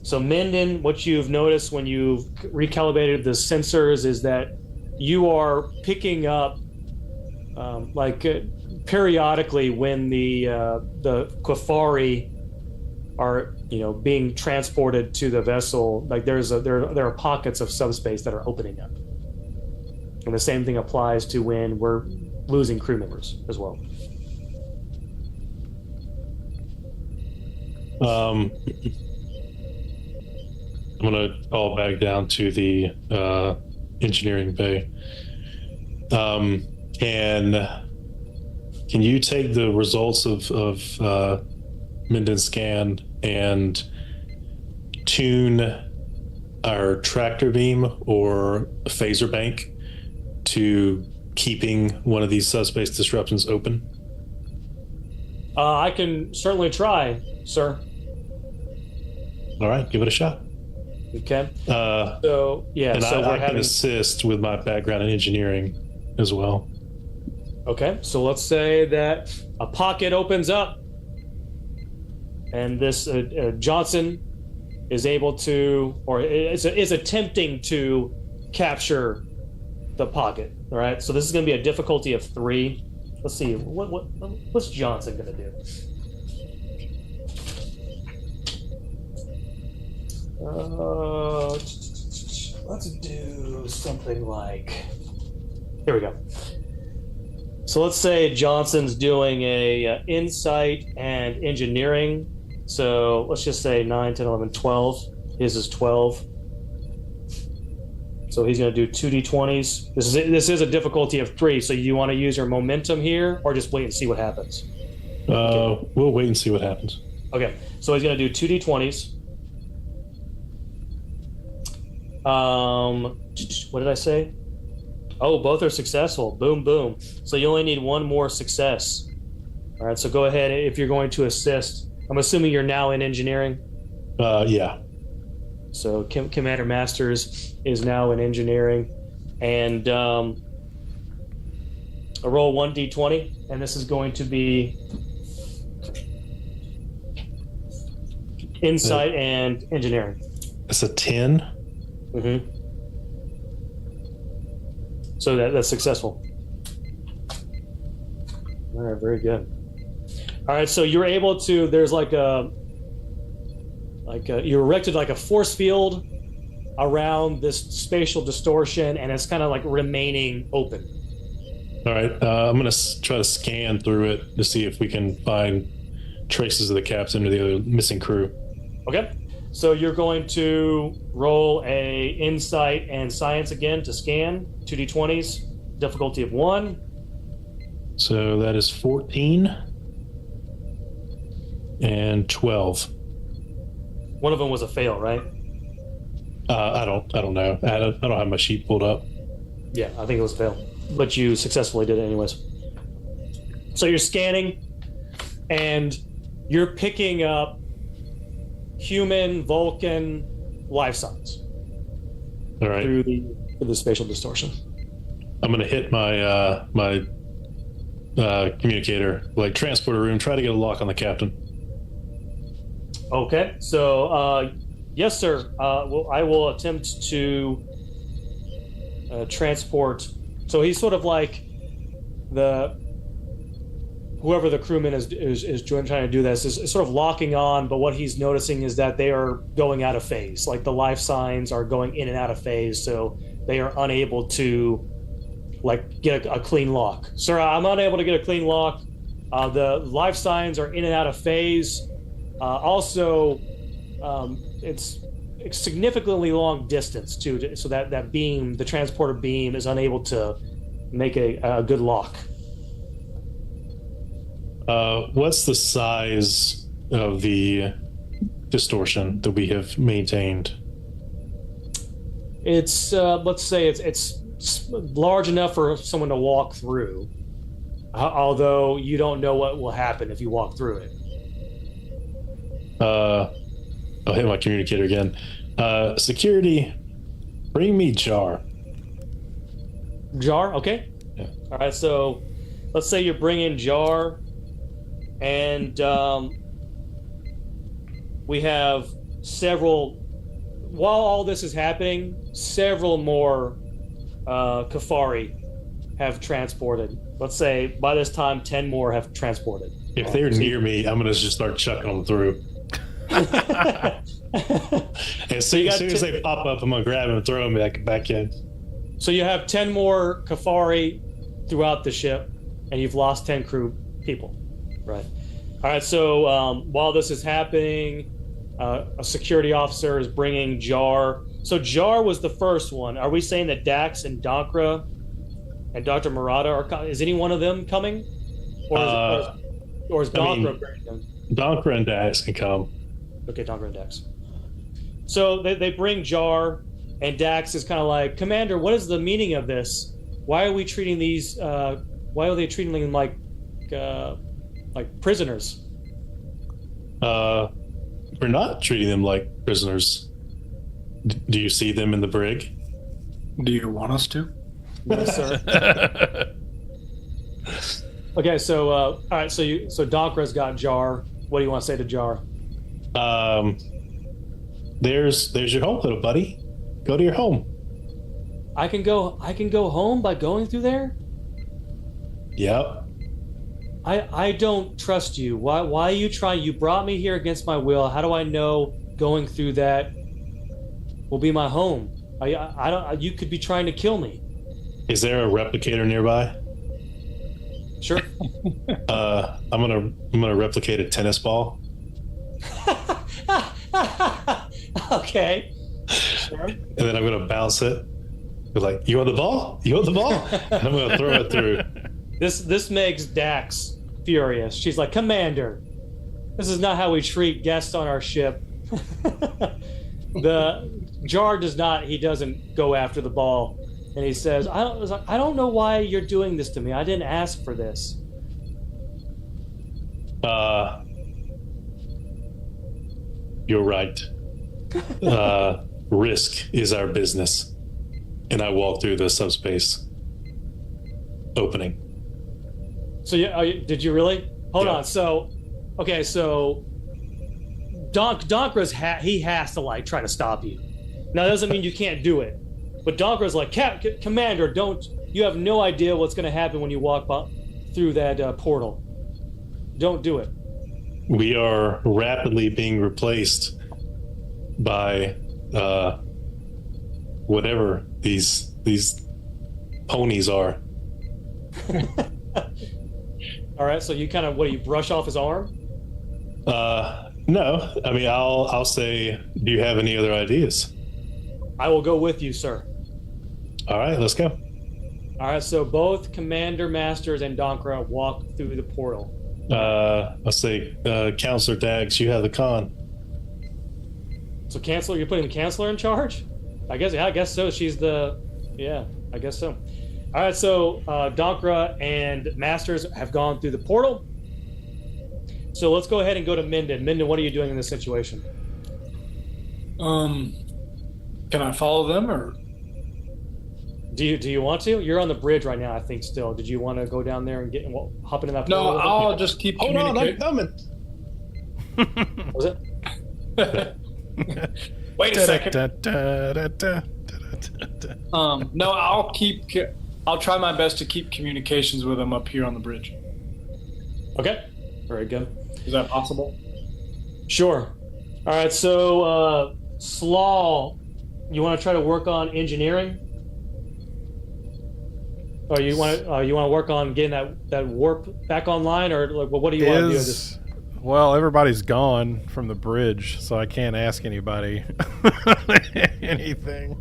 So Minden, what you've noticed when you've recalibrated the sensors is that you are picking up periodically when the Kafari are being transported to the vessel, like there are pockets of subspace that are opening up, and the same thing applies to when we're losing crew members as well. I'm gonna call back down to the engineering bay. Can you take the results of Minden's scan and tune our tractor beam or phaser bank to keeping one of these subspace disruptions open? I can certainly try, sir. All right, give it a shot. Okay. And I can assist with my background in engineering as well. Okay, so let's say that a pocket opens up, and this Johnson is able to, or is attempting to capture the pocket. All right, so this is going to be a difficulty of 3. Let's see, what's Johnson going to do? Let's do something like, here we go. So let's say Johnson's doing a insight and engineering So let's just say 9, 10, 11, 12. His is 12. So he's going to do 2d20s. This is a difficulty of 3. So you want to use your momentum here, or just wait and see what happens? We'll wait and see what happens. Okay. So he's going to do 2d20s. What did I say? Oh, both are successful. Boom, boom. So you only need one more success. All right. So go ahead if you're going to assist. I'm assuming you're now in engineering. Yeah. So Commander Masters is now in engineering, and a roll 1d20, and this is going to be insight and engineering. It's a 10. Mm-hmm. So that's successful. All right, very good. All right, so you're able to. There's you erected like a force field around this spatial distortion, and it's kind of like remaining open. All right, I'm gonna try to scan through it to see if we can find traces of the captain or the other missing crew. Okay, so you're going to roll a insight and science again to scan 2d20s, difficulty of 1. So that is 14 and 12. One of them was a fail, right? I don't know. I don't have my sheet pulled up. Yeah, I think it was a fail, but you successfully did it anyways. So you're scanning, and you're picking up human, Vulcan life signs. All right. Through the spatial distortion. I'm gonna hit my my communicator, like transporter room. Try to get a lock on the captain. Okay, so yes, sir. Well, I will attempt to transport. So he's sort of like whoever the crewman is trying to do this is sort of locking on. But what he's noticing is that they are going out of phase. Like the life signs are going in and out of phase, so they are unable to like get a clean lock. Sir, I'm unable to get a clean lock. The life signs are in and out of phase. Also, it's significantly long distance too, so that beam, the transporter beam, is unable to make a good lock. What's the size of the distortion that we have maintained? It's let's say it's large enough for someone to walk through, although you don't know what will happen if you walk through it. I'll hit my communicator again. Security, bring me Jar. Jar, okay. Yeah. All right, so let's say you're bringing Jar, and we have several. While all this is happening, several more Kafari have transported. Let's say by this time, 10 more have transported. If they're near me, I'm gonna just start chucking them through. As soon as they pop up, I'm gonna grab them and throw them back in. So you have 10 more Kafari throughout the ship, and you've lost 10 crew people. Right. All right. So while this is happening, a security officer is bringing Jar. So Jar was the first one. Are we saying that Dax and Dankra and Dr. Murata is any one of them coming, or is Dankra bringing them? Dankra and Dax can come. Okay, Dankra and Dax. So they bring Jar, and Dax is kind of like, Commander, what is the meaning of this? Why are we treating these? Why are they treating them like prisoners? We're not treating them like prisoners. Do you see them in the brig? Do you want us to? Yes, sir. Okay, so all right, so Dankra's got Jar. What do you want to say to Jar? There's your home, little buddy. Go to your home. I can go home by going through there? Yep. I don't trust you. Why are you trying? You brought me here against my will. How do I know going through that will be my home? I don't. You could be trying to kill me. Is there a replicator nearby? Sure. I'm gonna replicate a tennis ball Okay. Sure. And then I'm going to bounce it. Be like, you want the ball? You want the ball? And I'm going to throw it through. This makes Dax furious. She's like, Commander, this is not how we treat guests on our ship. The Jar does not. He doesn't go after the ball, and he says, I don't know why you're doing this to me. I didn't ask for this." You're right. Risk is our business. And I walk through the subspace opening. So did you really? Hold Yeah. on. So, okay. So, Donkra's he has to like try to stop you. Now that doesn't mean you can't do it, but Donkra's like, Commander, don't. You have no idea what's going to happen when you walk through that portal. Don't do it. We are rapidly being replaced by whatever these ponies are. All right. So you kind of you brush off his arm? No, I mean I'll say, do you have any other ideas? I will go with you, sir. All right, let's go. All right. So both Commander Masters and Donkra walk through the portal. I'll say, Counselor Dags, you have the con. So Chancellor, you're putting the Chancellor in charge? I guess so. She's I guess so. All right, so Donkra and Masters have gone through the portal. So let's go ahead and go to Minden. Minden, what are you doing in this situation? Can I follow them or? Do you want to? You're on the bridge right now, I think. Still, did you want to go down there and hop into that? No, portal? I'll just keep Hold on, I'm communicating. coming. Was it? Wait a second. No, I'll try my best to keep communications with them up here on the bridge. Okay, very good. Is that possible? Sure. All right, so Slaw, you want to try to work on engineering? Or you want to work on getting that warp back online, or like, what do you want to do? This? Well, everybody's gone from the bridge, so I can't ask anybody anything.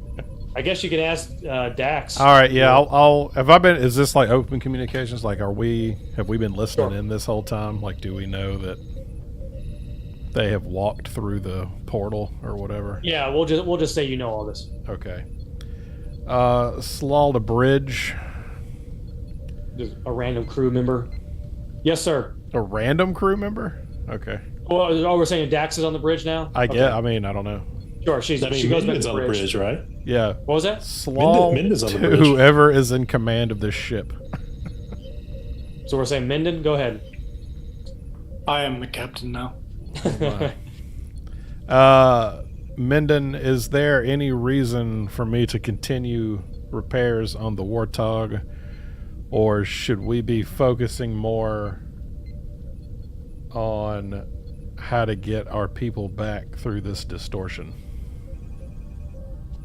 I guess you can ask Dax. All right, yeah, I'll. Have I been? Is this like open communications? Like, have we been listening in this whole time? Like, do we know that they have walked through the portal or whatever? Yeah, we'll just say you know all this. Okay. Slaw the bridge. Just a random crew member. Yes, sir. A random crew member? Okay. Well, we're saying Dax is on the bridge now. I get. I mean, I don't know. Sure, she goes back to Minden's the on the bridge. bridge, right? Yeah. What was that? Slaw Minden's on the to bridge. whoever is in command of this ship. So we're saying Minden. Go ahead. I am the captain now. Minden, is there any reason for me to continue repairs on the Warthog, or should we be focusing more on how to get our people back through this distortion?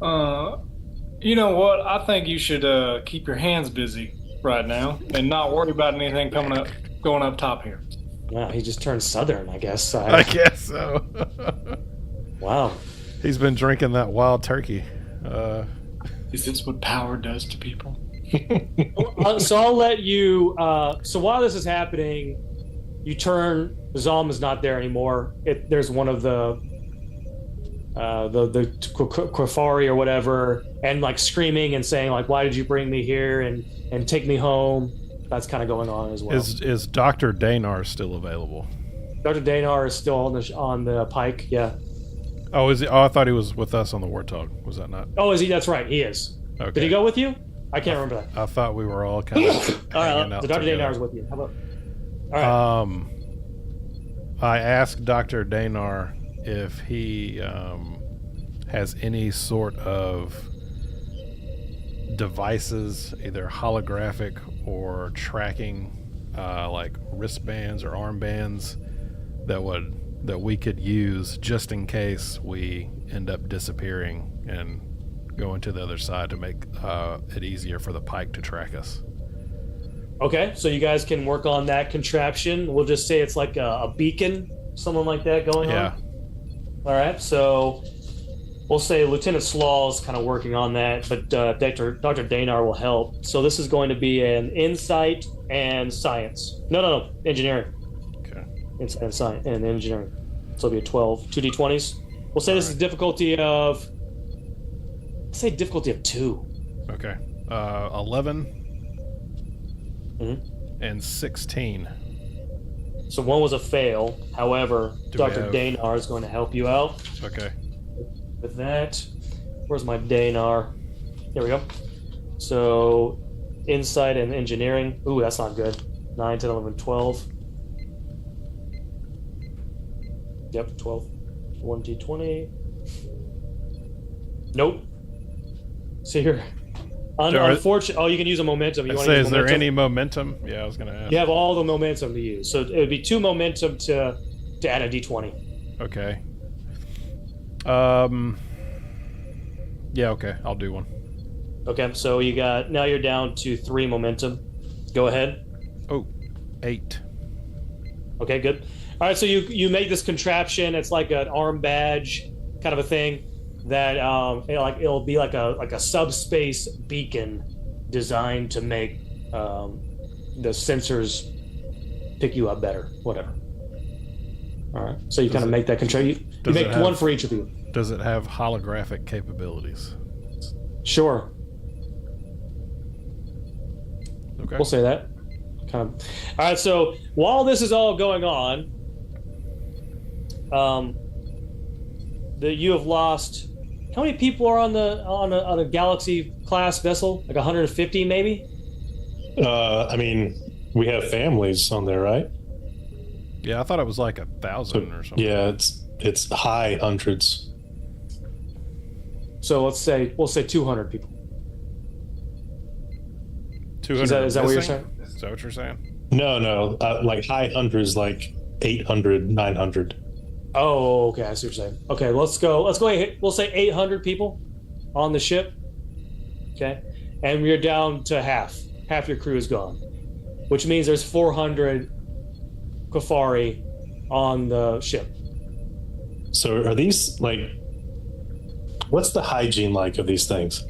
You know what? I think you should keep your hands busy right now and not worry about anything going up top here. Wow, he just turned southern, I guess. I guess so. Wow. He's been drinking that wild turkey. Is this what power does to people? So I'll let you. So while this is happening, you turn. Zalm is not there anymore. There's one of the Quafari or whatever, and like screaming and saying like, "Why did you bring me here and take me home?" That's kind of going on as well. Is Dr. Danar still available? Dr. Danar is still on the pike. Yeah. Oh, is he? Oh, I thought he was with us on the Warthog. Was that not? Oh, is he? That's right. He is. Okay. Did he go with you? I can't remember that. I thought we were all kind of All hanging right. out The Dr. together. Danar is with you. How about? All right. I asked Dr. Danar if he has any sort of devices, either holographic or tracking, like wristbands or armbands that we could use just in case we end up disappearing and going to the other side to make it easier for the pike to track us. Okay, so you guys can work on that contraption. We'll just say it's like a beacon something like that going Yeah. on. All right, so we'll say Lieutenant Slaw is kind of working on that, but Dr. Danar will help. So this is going to be an insight and science. No, engineering. Okay. Insight and science and engineering. So it'll be a 12, 2d20s. We'll say this is difficulty of. Let's say difficulty of 2. Okay. 11 Mm-hmm. and 16. So one was a fail. However, Do we Dr. have- Danar is going to help you out Okay. with that. Where's my Danar? Here we go. So insight and engineering. Ooh, that's not good. 9, 10, 11, 12. Yep, 12. 1d20. Nope. So you're unfortunate. Oh, you can use a momentum. You I want say, to use is there momentum? any momentum? Yeah, I was gonna ask. You have all the momentum to use. So it would be 2 momentum to add a d20. Okay. Yeah. Okay. I'll do one. Okay, so now you're down to 3 momentum. Go ahead. Oh, 8. Okay, good. All right, so you make this contraption. It's like an arm badge kind of a thing that it'll be like a subspace beacon designed to make the sensors pick you up better. Whatever. All right, so you kind of make that control. You make one for each of you. Does it have holographic capabilities? Sure. Okay. We'll say that. Kind of. All right. So while this is all going on, that you have lost. How many people are on a Galaxy class vessel? Like 150, maybe. I mean, we have families on there, right? Yeah, I thought it was like 1,000 or something. Yeah, it's high hundreds. So we'll say 200 people. 200. Is that what you're missing? saying? Is that what you're saying? No, like high hundreds, like 800, 900. Oh, okay. I see what you're saying. Okay, let's go ahead. We'll say 800 people on the ship. Okay, and we're down to half. Half your crew is gone, which means there's 400 Kafari on the ship. So are these like, what's the hygiene like of these things?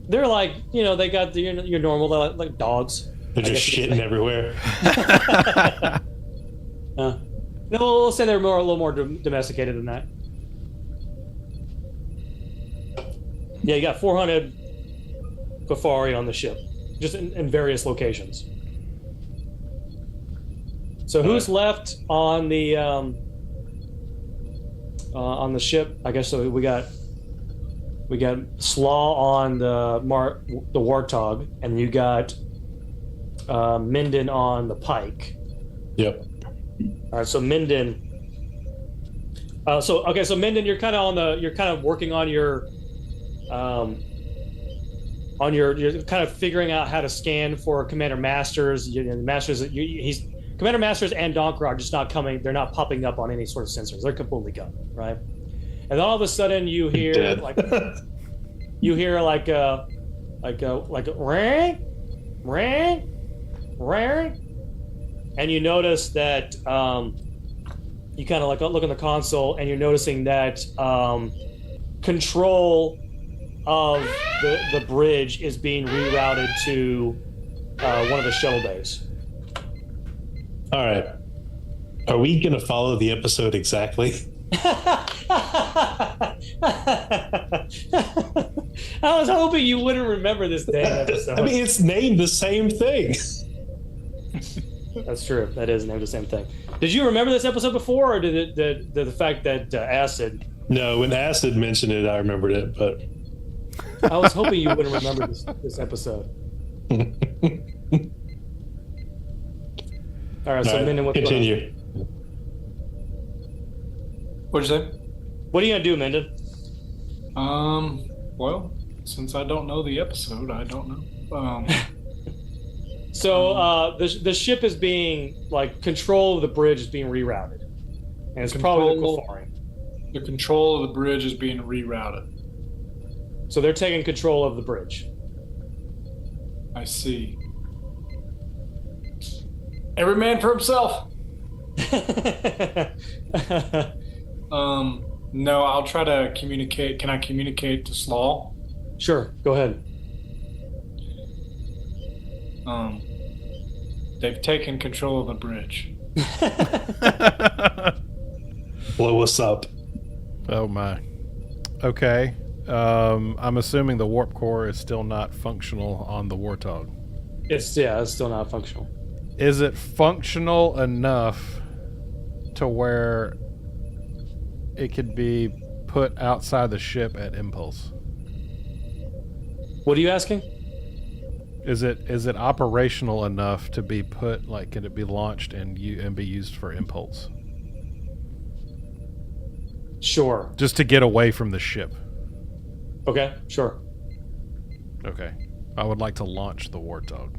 They're like, they got your normal, they're like dogs. They're just shitting everywhere. No, we'll say they're a little more domesticated than that. Yeah, you got 400 Kafari on the ship, just in various locations. So who's left on the ship? I guess so. We got Slaw on the Warthog, and you got Minden on the Pike. Yep. All right, so Minden. So Minden, you're kind of working on your, you're kind of figuring out how to scan for Commander Masters. Commander Masters and Donker are just not coming. They're not popping up on any sort of sensors. They're completely gone, right? And then all of a sudden you hear Dead. like a ring, and you notice that you kind of like look in the console, and you're noticing that control of the bridge is being rerouted to one of the shuttle bays. All right. Are we going to follow the episode exactly? I was hoping you wouldn't remember this damn episode. I mean, it's named the same thing. That's true. That is named the same thing. Did you remember this episode before, or did the fact that Acid? No, when Acid mentioned it, I remembered it, but I was hoping you wouldn't remember this episode. All right, so Minden, what's going continue. What'd you say? What are you gonna do, Minden? Well, since I don't know the episode, I don't know. So the ship is being control of the bridge is being rerouted, and it's probably the Kafari. The control of the bridge is being rerouted. So they're taking control of the bridge. I see. Every man for himself. No, I'll try to communicate. Can I communicate to Slaw? Sure, go ahead. They've taken control of the bridge. Blow us up. Oh my. Okay. I'm assuming the warp core is still not functional on the Warthog. It's still not functional. Is it functional enough to where it could be put outside the ship at impulse? What are you asking? Is it operational enough to be put, like, can it be launched and be used for impulse? Sure. Just to get away from the ship. Okay, sure. Okay. I would like to launch the Warthog.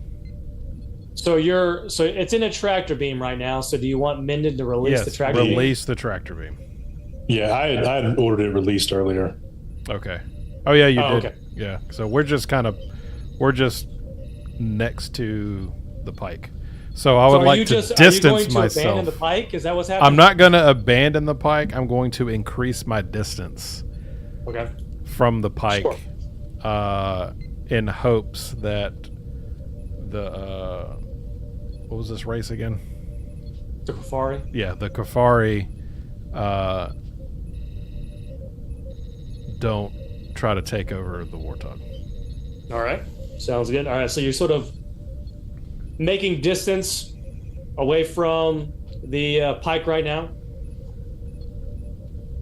So it's in a tractor beam right now. So do you want Minden to release the tractor beam? Release the tractor beam. Yeah, I had ordered it released earlier. Okay. Oh yeah, you did. Okay. Yeah. So we're just next to the pike. So I would like to distance are you going to myself. abandon the pike? Is that what's happening? I'm not going to abandon the pike. I'm going to increase my distance Okay. from the pike, Sure. In hopes that the what was this race again? The Kafari? Yeah, the Kafari don't try to take over the Warthog. All right. Sounds good. All right. So you're sort of making distance away from the pike right now.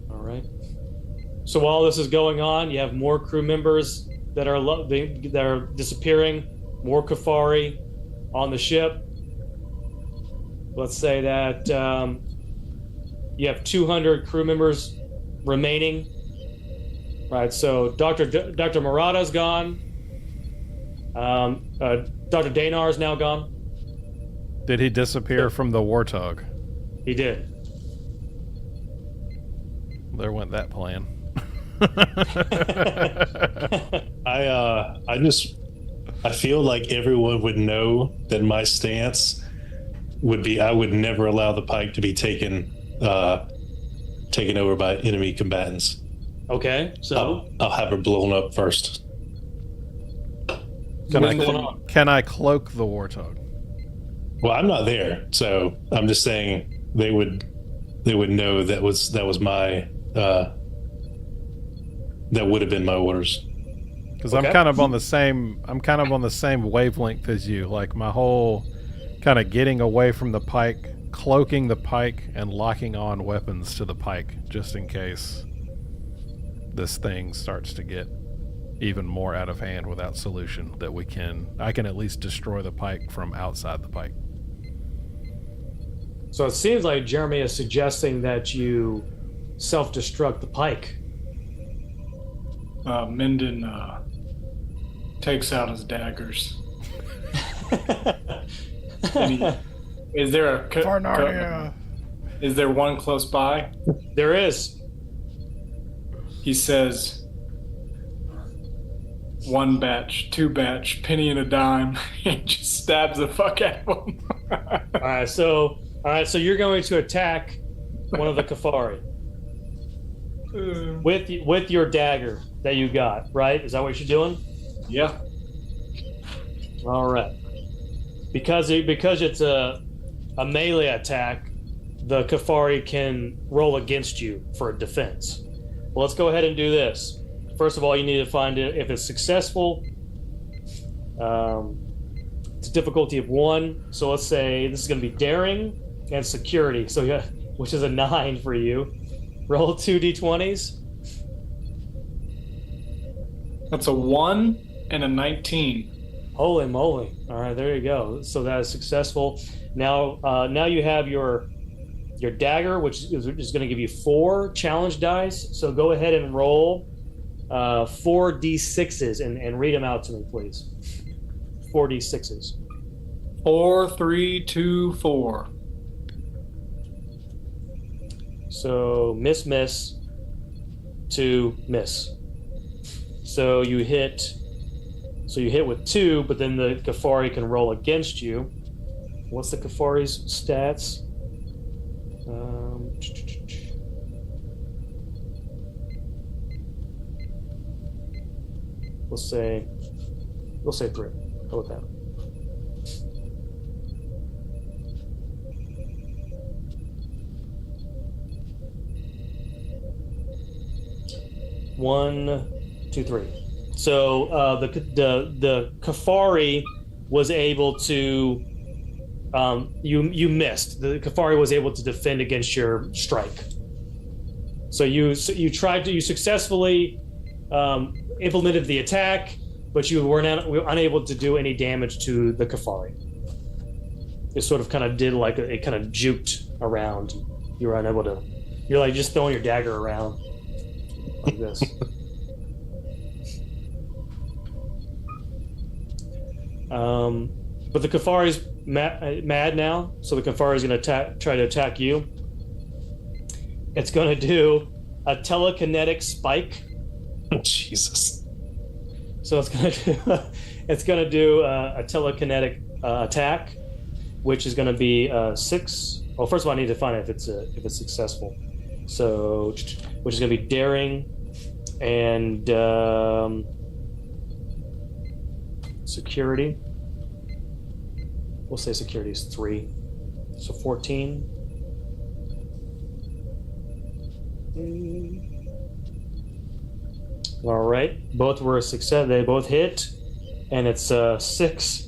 All right. So while this is going on, you have more crew members that are disappearing, more Kafari on the ship. Let's say that you have 200 crew members remaining. Right. So Dr. Murata's gone. Dr. Danar is now gone. Did he disappear from the Warthog? He did. There went that plan. I feel like everyone would know that my stance would be I would never allow the pike to be taken over by enemy combatants. Okay, so I'll have her blown up first. Can I cloak the Warthog? Well, I'm not there, so I'm just saying they would know that was my that would have been my orders. Because Okay. I'm kind of on the same wavelength as you. Like my whole kind of getting away from the pike, cloaking the pike, and locking on weapons to the pike just in case this thing starts to get even more out of hand without solution. That I can at least destroy the pike from outside the pike. it seems like Jeremy is suggesting that you self-destruct the pike. Minden takes out his daggers. Is there a is there one close by? There is. He says, one batch, two batch, penny and a dime, and just stabs the fuck out of him. All right, so you're going to attack one of the Kafari with your dagger that you got, right? Is that what you're doing? Yeah. All right. Because it's a melee attack, the Kafari can roll against you for a defense. Well, let's go ahead and do this. First of all, you need to find it if it's successful. It's a difficulty of 1. So let's say this is going to be daring and security. So yeah, which is a 9 for you. Roll 2 d20s. That's a 1 and a 19. Holy moly! All right, there you go. So that is successful. Now you have your dagger, which is going to give you 4 challenge dice. So go ahead and roll 4 d6s and read them out to me, please. 4 d6s. 4, 3, 2, 4. So miss, 2, miss. So you hit with 2, but then the Kafari can roll against you. What's the Kafari's stats? We'll say 3. How about that? One, two, three. So the Kafari was able to. You missed. The Kafari was able to defend against your strike. So you successfully implemented the attack, but you were unable to do any damage to the Kafari. It sort of kind of did like it kind of juked around. You were unable to. You're like just throwing your dagger around like this. But the Kafari's mad now, so the Kafari is going to try to attack you. It's going to do a telekinetic spike. Jesus. So it's going to do a telekinetic attack, which is going to be 6. Well, first of all, I need to find out if it's successful. So, which is going to be daring and security. We'll say security is 3. So 14. All right. Both were a success. They both hit. And it's 6.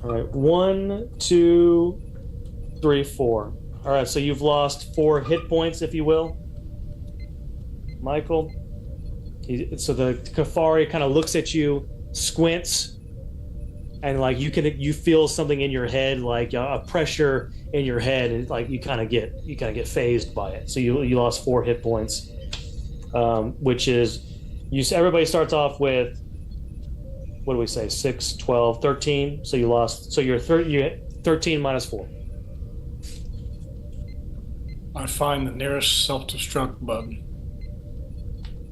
All right. 1, 2, 3, 4. All right. So you've lost 4 hit points, if you will. Michael. So the Kafari kind of looks at you, squints, and like you feel something in your head, like a pressure in your head, and like you kind of get phased by it. So you lost 4 hit points, which is everybody starts off with, what do we say, 6, 12, 13. So you're 13 minus 4. I find the nearest self-destruct button.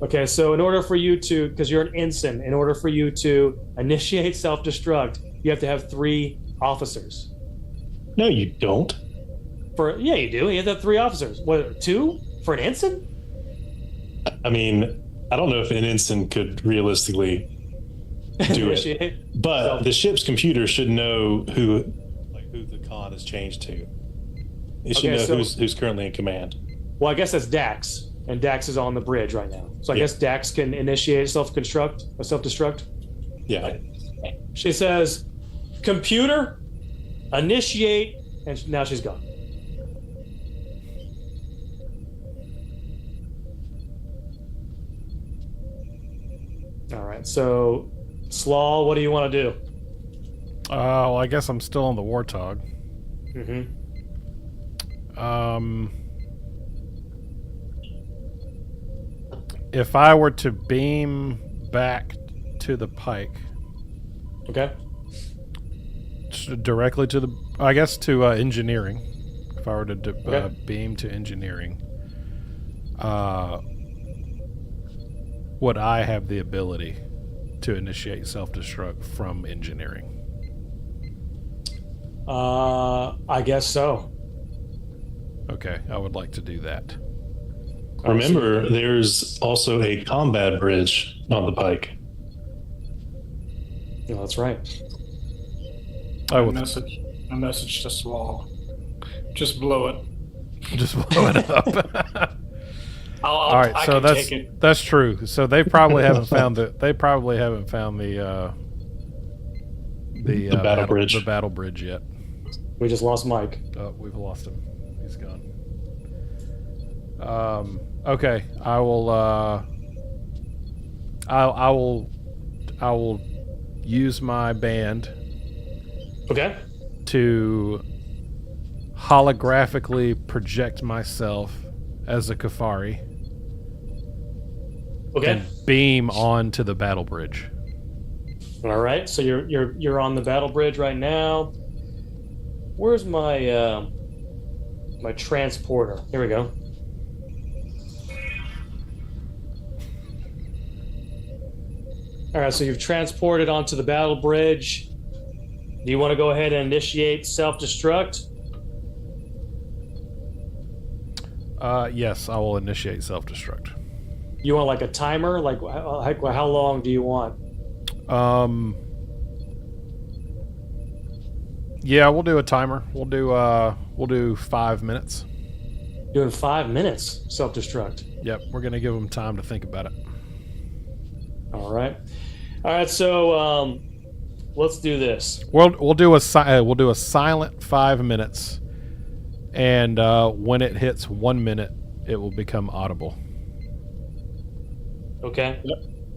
Okay, so in order for you to, because you're an ensign, in order for you to initiate self-destruct, you have to have 3 officers. No, you don't. Yeah, you do. You have to have 3 officers. What, 2 for an ensign? I mean, I don't know if an ensign could realistically do it, but the ship's computer should know who the con has changed to. It should know who's currently in command. Well, I guess that's Dax. And Dax is on the bridge right now. So I guess Dax can initiate self-destruct. Yeah. She says, computer, initiate, and now she's gone. All right, so Slaw, what do you want to do? Well, I guess I'm still on the Warthog. Mm-hmm. If I were to beam back to the pike, okay, directly to to engineering. If I were to beam to engineering, would I have the ability to initiate self-destruct from engineering? I guess so. Okay, I would like to do that. Remember, there's also a combat bridge on the pike. No, that's right. A message to Slaw. Just blow it. Just blow it up. All right, so that's true. So they probably haven't found the battle bridge. The battle bridge yet. We just lost Mike. Oh, we've lost him. He's gone. Okay, I will. I will use my band. Okay. To holographically project myself as a Kafari. Okay. And beam onto the battle bridge. All right. So you're on the battle bridge right now. Where's my my transporter? Here we go. All right, so you've transported onto the battle bridge. Do you want to go ahead and initiate self-destruct? Yes, I will initiate self-destruct. You want like a timer? Like how long do you want? Yeah, we'll do a timer. We'll do 5 minutes. Doing 5 minutes self-destruct. Yep, we're gonna give them time to think about it. All right. So let's do this. We'll do a silent 5 minutes, and when it hits 1 minute, it will become audible. Okay.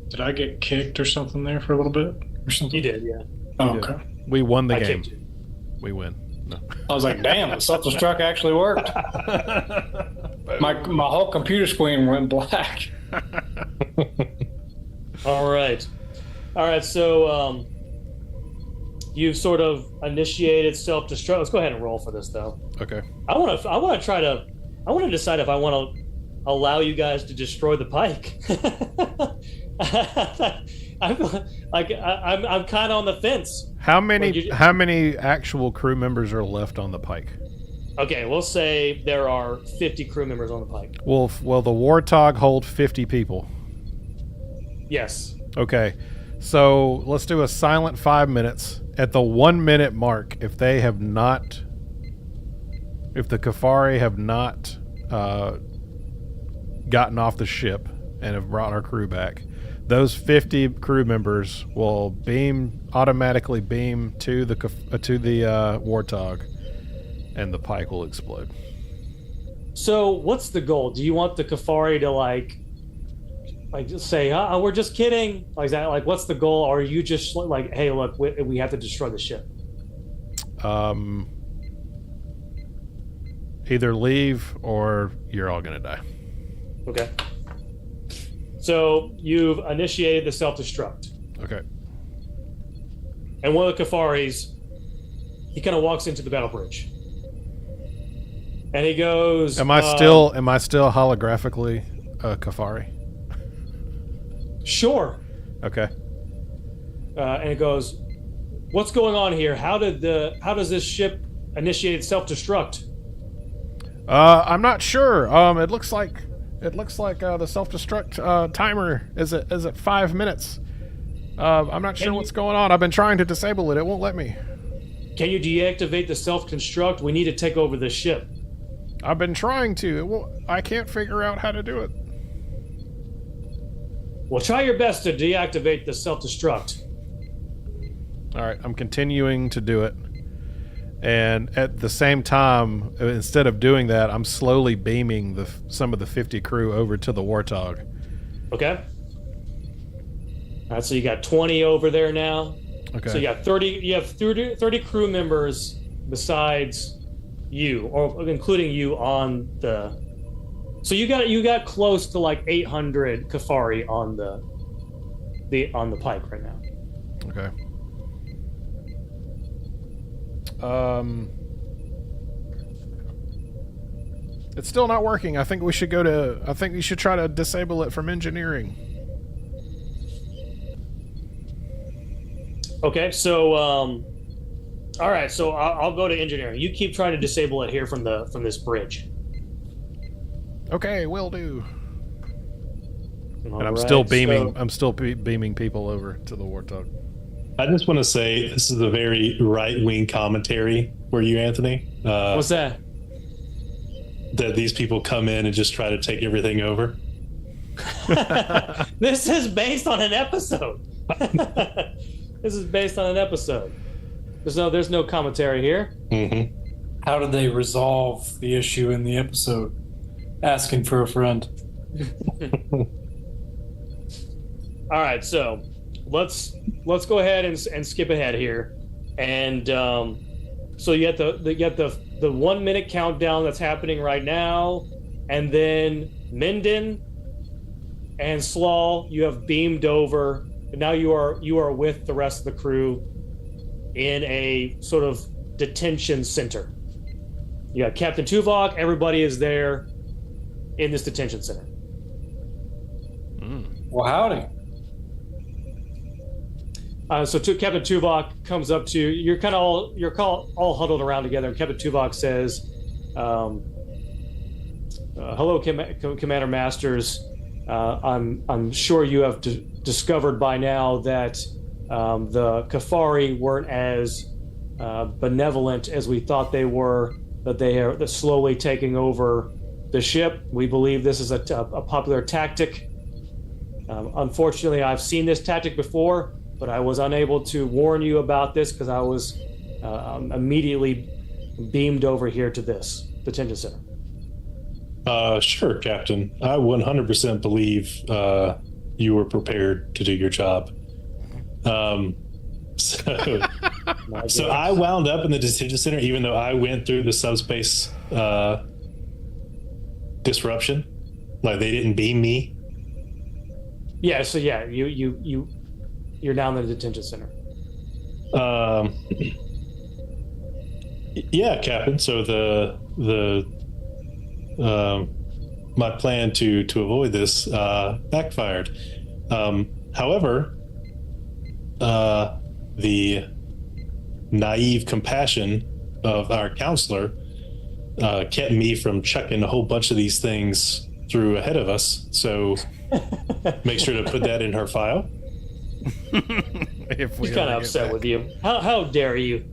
Did I get kicked or something there for a little bit or something? You did, yeah. Oh, You did. okay. We won the I game. kicked you. We win. No. I was like, damn, the self-destruct actually worked. My whole computer screen went black. All right. So you've sort of initiated self-destruct. Let's go ahead and roll for this, though. Okay. I want to decide if I want to allow you guys to destroy the pike. I'm kind of on the fence. How many actual crew members are left on the pike? Okay, we'll say there are 50 crew members on the pike. Will the Warthog hold 50 people? Yes. Okay. So let's do a silent 5 minutes. At the 1 minute mark, if the Kafari have not gotten off the ship and have brought our crew back, those 50 crew members will automatically beam to the Warthog, and the pike will explode. So what's the goal? Do you want the Kafari to like just say, we're just kidding, like that? Like, what's the goal? Or are you just like, hey, look, we have to destroy the ship? Either leave or you're all gonna die. Okay. So you've initiated the self-destruct. Okay. And one of the Kafaris, he kind of walks into the battle bridge. And he goes, Am I still holographically a Kafari? Sure. Okay. And it goes, what's going on here? How does this ship initiate self-destruct? I'm not sure. It looks like the self-destruct timer is at 5 minutes. I'm not sure what's going on. I've been trying to disable it. It won't let me. Can you deactivate the self-construct? We need to take over the ship. I've been trying to. I can't figure out how to do it. Well, try your best to deactivate the self-destruct. All right, I'm continuing to do it. And at the same time, instead of doing that, I'm slowly beaming some of the 50 crew over to the Warthog. Okay. All right, so you got 20 over there now. Okay. So you got 30. You have 30 crew members besides you, or including you on the. So you got close to like 800 Kafari on the pike right now. Okay. It's still not working. I think we should try to disable it from engineering. Okay, so all right, so I'll go to engineering. You keep trying to disable it here from this bridge. Okay, will do. All And I'm right, still beaming. so- I'm still beaming people over to the Warthog. I just want to say this is a very right-wing commentary for you, Anthony. What's that? That these people come in and just try to take everything over. This is based on an episode. This is based on an episode. There's no commentary here. Mm-hmm. How did they resolve the issue in the episode? Asking for a friend. All right, so let's go ahead and skip ahead here, and so you got the 1 minute countdown that's happening right now, and then Minden and Slaw, you have beamed over, and now you are with the rest of the crew in a sort of detention center. You got Captain Tuvok, everybody is there in this detention center. Well, howdy. Captain Tuvok comes up to you. You're all huddled around together, and Captain Tuvok says, "Hello, Commander Masters. I'm sure you have discovered by now that the Kafari weren't as benevolent as we thought they were. That they are slowly taking over the ship. We believe this is a popular tactic. Unfortunately, I've seen this tactic before, but I was unable to warn you about this because I was immediately beamed over here to this detention center." Sure, Captain. I 100% believe you were prepared to do your job. So I wound up in the detention center, even though I went through the subspace disruption. Like they didn't beam me. Yeah. So yeah, you're down in the detention center. Yeah, Captain. So my plan to avoid this backfired. However, the naive compassion of our counselor kept me from chucking a whole bunch of these things through ahead of us. So make sure to put that in her file. He's kind of upset with you. How dare you?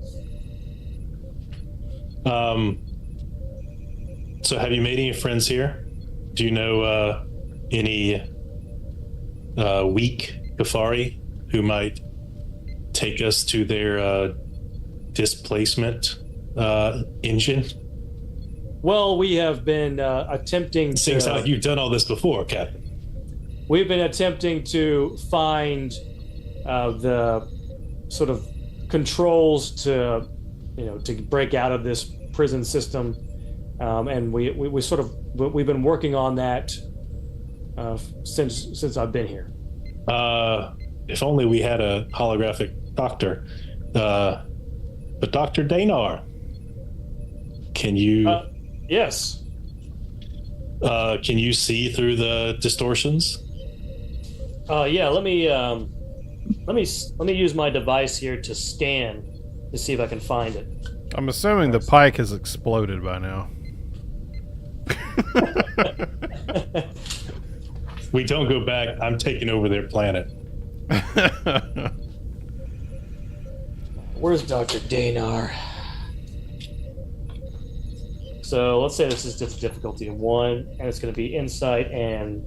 So have you made any friends here? Do you know any weak Kafari who might take us to their displacement engine? Well, we have been attempting to... Seems like you've done all this before, Captain. We've been attempting to find the sort of controls to break out of this prison system, and we've been working on that since I've been here. If only we had a holographic doctor. But Dr. Danar, can you? Yes. Can you see through the distortions? Yeah. Let me use my device here to scan to see if I can find it. I'm assuming the pike has exploded by now. We don't go back. I'm taking over their planet. Where's Dr. Danar? So let's say this is just difficulty of 1, and it's going to be insight and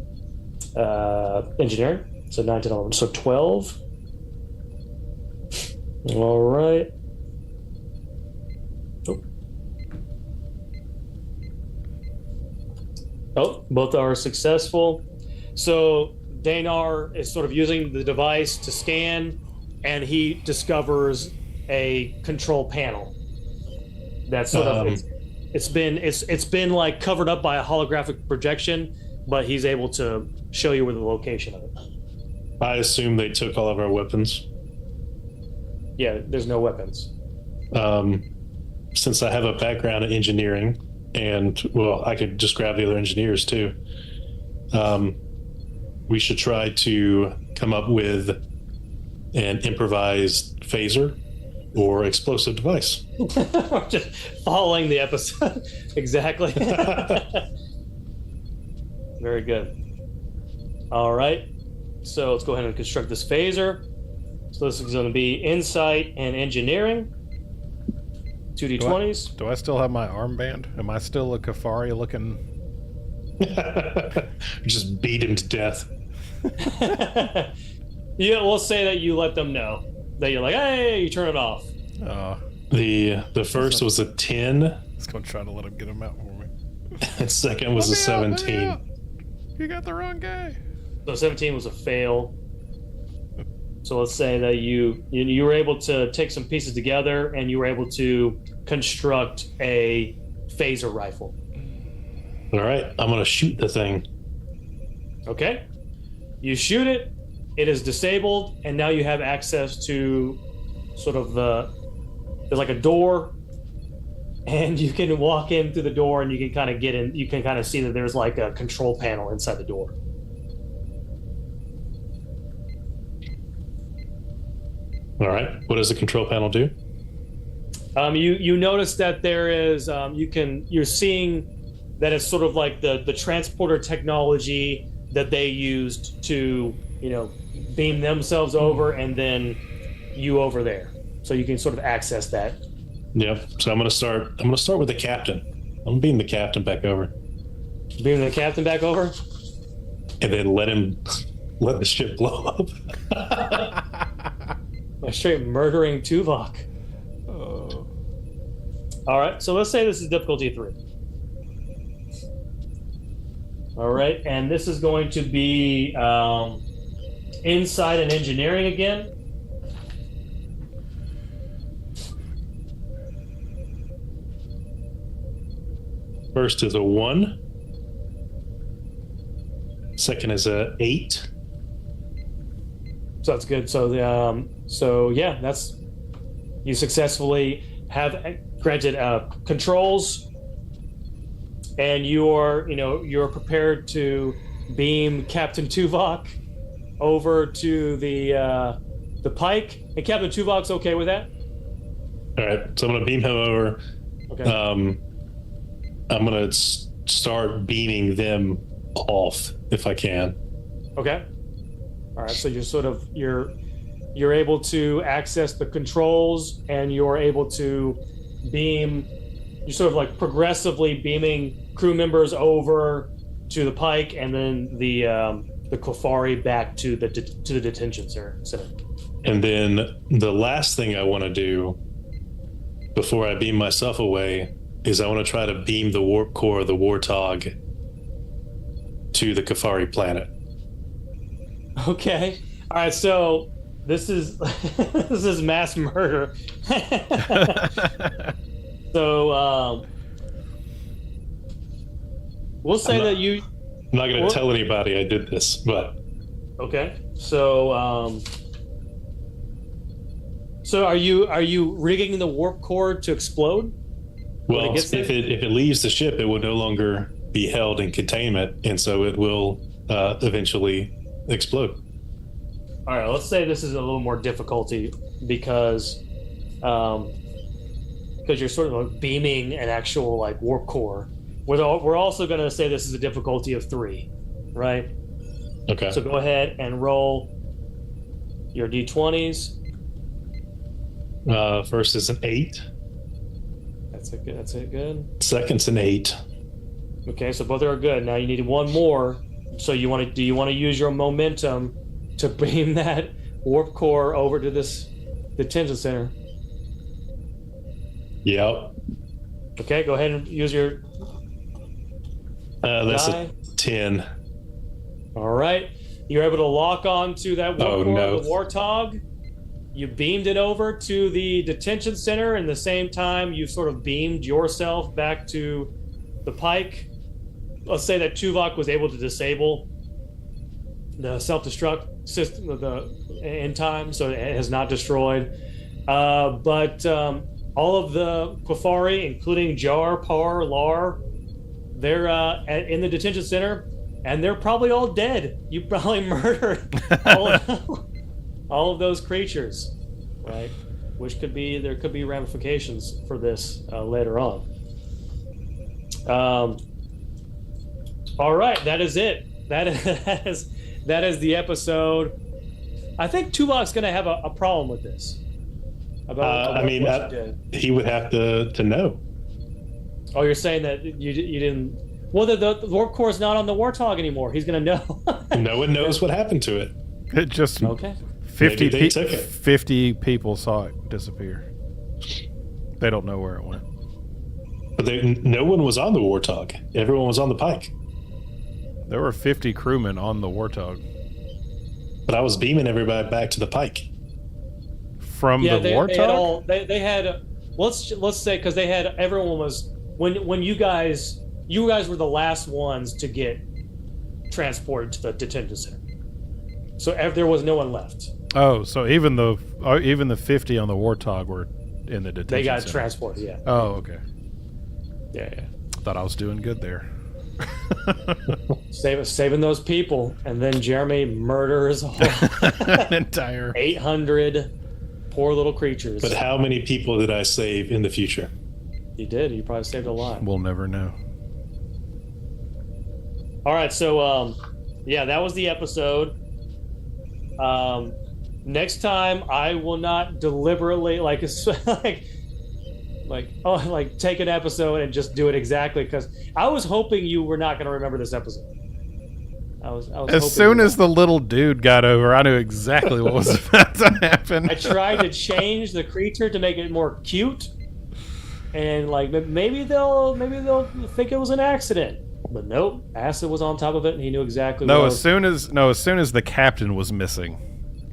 engineering. So 9, 10, 11. So 12. All right. Oh, both are successful. So Danar is sort of using the device to scan, and he discovers a control panel. That's sort of it's been like covered up by a holographic projection, but he's able to show you where the location of it. I assume they took all of our weapons. Yeah, there's no weapons. Since I have a background in engineering, and well, I could just grab the other engineers too. We should try to come up with an improvised phaser or explosive device. Just following the episode. Exactly. Very good. All right. So let's go ahead and construct this phaser. So this is going to be insight and engineering. 2d20s. Do I still have my armband? Am I still a Kafari looking? Just beat him to death. Yeah, we'll say that you let them know that you're like, hey, you turn it off. The first was a 10. I was gonna try to let him get him out for me. And second was a 17. You got the wrong guy. So 17 was a fail. So let's say that you were able to take some pieces together and you were able to construct a phaser rifle. All right, I'm gonna shoot the thing. Okay. You shoot it, it is disabled, and now you have access to sort of there's like a door, and you can walk in through the door and you can kind of get in, you can kind of see that there's like a control panel inside the door. All right. What does the control panel do? You notice that there is you're seeing that it's sort of like the transporter technology that they used to beam themselves over and then you over there, so you can sort of access that. Yeah. So I'm gonna start with the captain. I'm gonna beam the captain back over, Beam the captain back over, and then let the ship blow up. like straight murdering Tuvok. Oh. All right, so let's say this is difficulty 3. All right, and this is going to be insight and engineering again. First is a 1. Second is a 8. So that's good. So yeah, that's you successfully have granted controls, and you're prepared to beam Captain Tuvok over to the Pike, and Captain Tuvok's okay with that. All right, so I'm gonna beam him over. Okay. I'm gonna start beaming them off if I can. Okay. All right. So you're able to access the controls, and you're able to beam. You're sort of like progressively beaming crew members over to the Pike, and then the Kofari back to the detention center. And then the last thing I want to do before I beam myself away is I want to try to beam the warp core of the Warthog to the Kafari planet. Okay. All right. So this is this is mass murder. So we'll say that you. I'm not going to tell anybody I did this, but okay. So so are you rigging the warp core to explode? Well, if it leaves the ship, it will no longer be held in containment, and so it will eventually explode. All right, let's say this is a little more difficulty because you're sort of like beaming an actual like warp core. We're also going to say this is a difficulty of 3, right? Okay. So go ahead and roll your d20s. First is an 8. That's a good. Second's an 8. Okay, so both are good. Now you need one more. So do you want to use your momentum to beam that warp core over to this detention center? Yep. Okay, go ahead and use your that's die. a 10. All right. You're able to lock on to that warp core no. of the Warthog. You beamed it over to the detention center, and the same time you sort of beamed yourself back to the Pike. Let's say that Tuvok was able to disable the self-destruct system in time, so it has not destroyed. But all of the Kofari, including Jar, Par, Lar, they're in the detention center, and they're probably all dead. You probably murdered all of those creatures, right? There could be ramifications for this later on. All right, that is it. That is the episode. I think Tuvok's going to have a problem with this. He would have to know. Oh, you're saying that you didn't. Well, the warp core is not on the Warthog anymore. He's going to know. No one knows what happened to it. It just okay. 50 people saw it disappear. They don't know where it went. But no one was on the Warthog. Everyone was on the Pike. There were 50 crewmen on the Warthog. But I was beaming everybody back to the Pike. From the Warthog? They had let's say, because they had, everyone was, when you guys were the last ones to get transported to the detention center. So there was no one left. Oh, so even the 50 on the Warthog were in the detention They got center. transported, yeah. Oh, okay. Yeah. Thought I was doing good there. Saving those people, and then Jeremy murders an entire 800 poor little creatures. But how many people did I save in the future? You did. You probably saved a lot. We'll never know. All right, so yeah, that was the episode. Next time, I will not deliberately like take an episode and just do it exactly, because I was hoping you were not going to remember this episode. I was As soon as the little dude got over, I knew exactly what was about to happen. I tried to change the creature to make it more cute, and like maybe they'll think it was an accident. But nope, acid was on top of it, and he knew exactly. As soon as the captain was missing,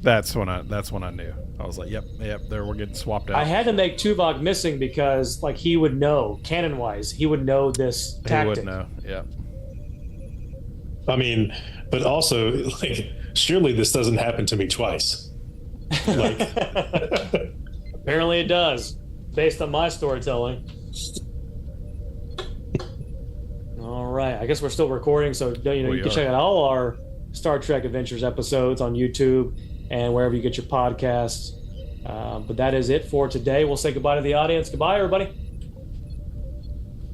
that's when I knew. I was like, yep, there we're getting swapped out. I had to make Tuvok missing because like he would know, canon wise, he would know this tactic. He would know, yeah. I mean, but also, like, surely this doesn't happen to me twice. Like, apparently it does, based on my storytelling. All right, I guess we're still recording, so you can check out all our Star Trek Adventures episodes on YouTube and wherever you get your podcasts. But that is it for today. We'll say goodbye to the audience. Goodbye, everybody.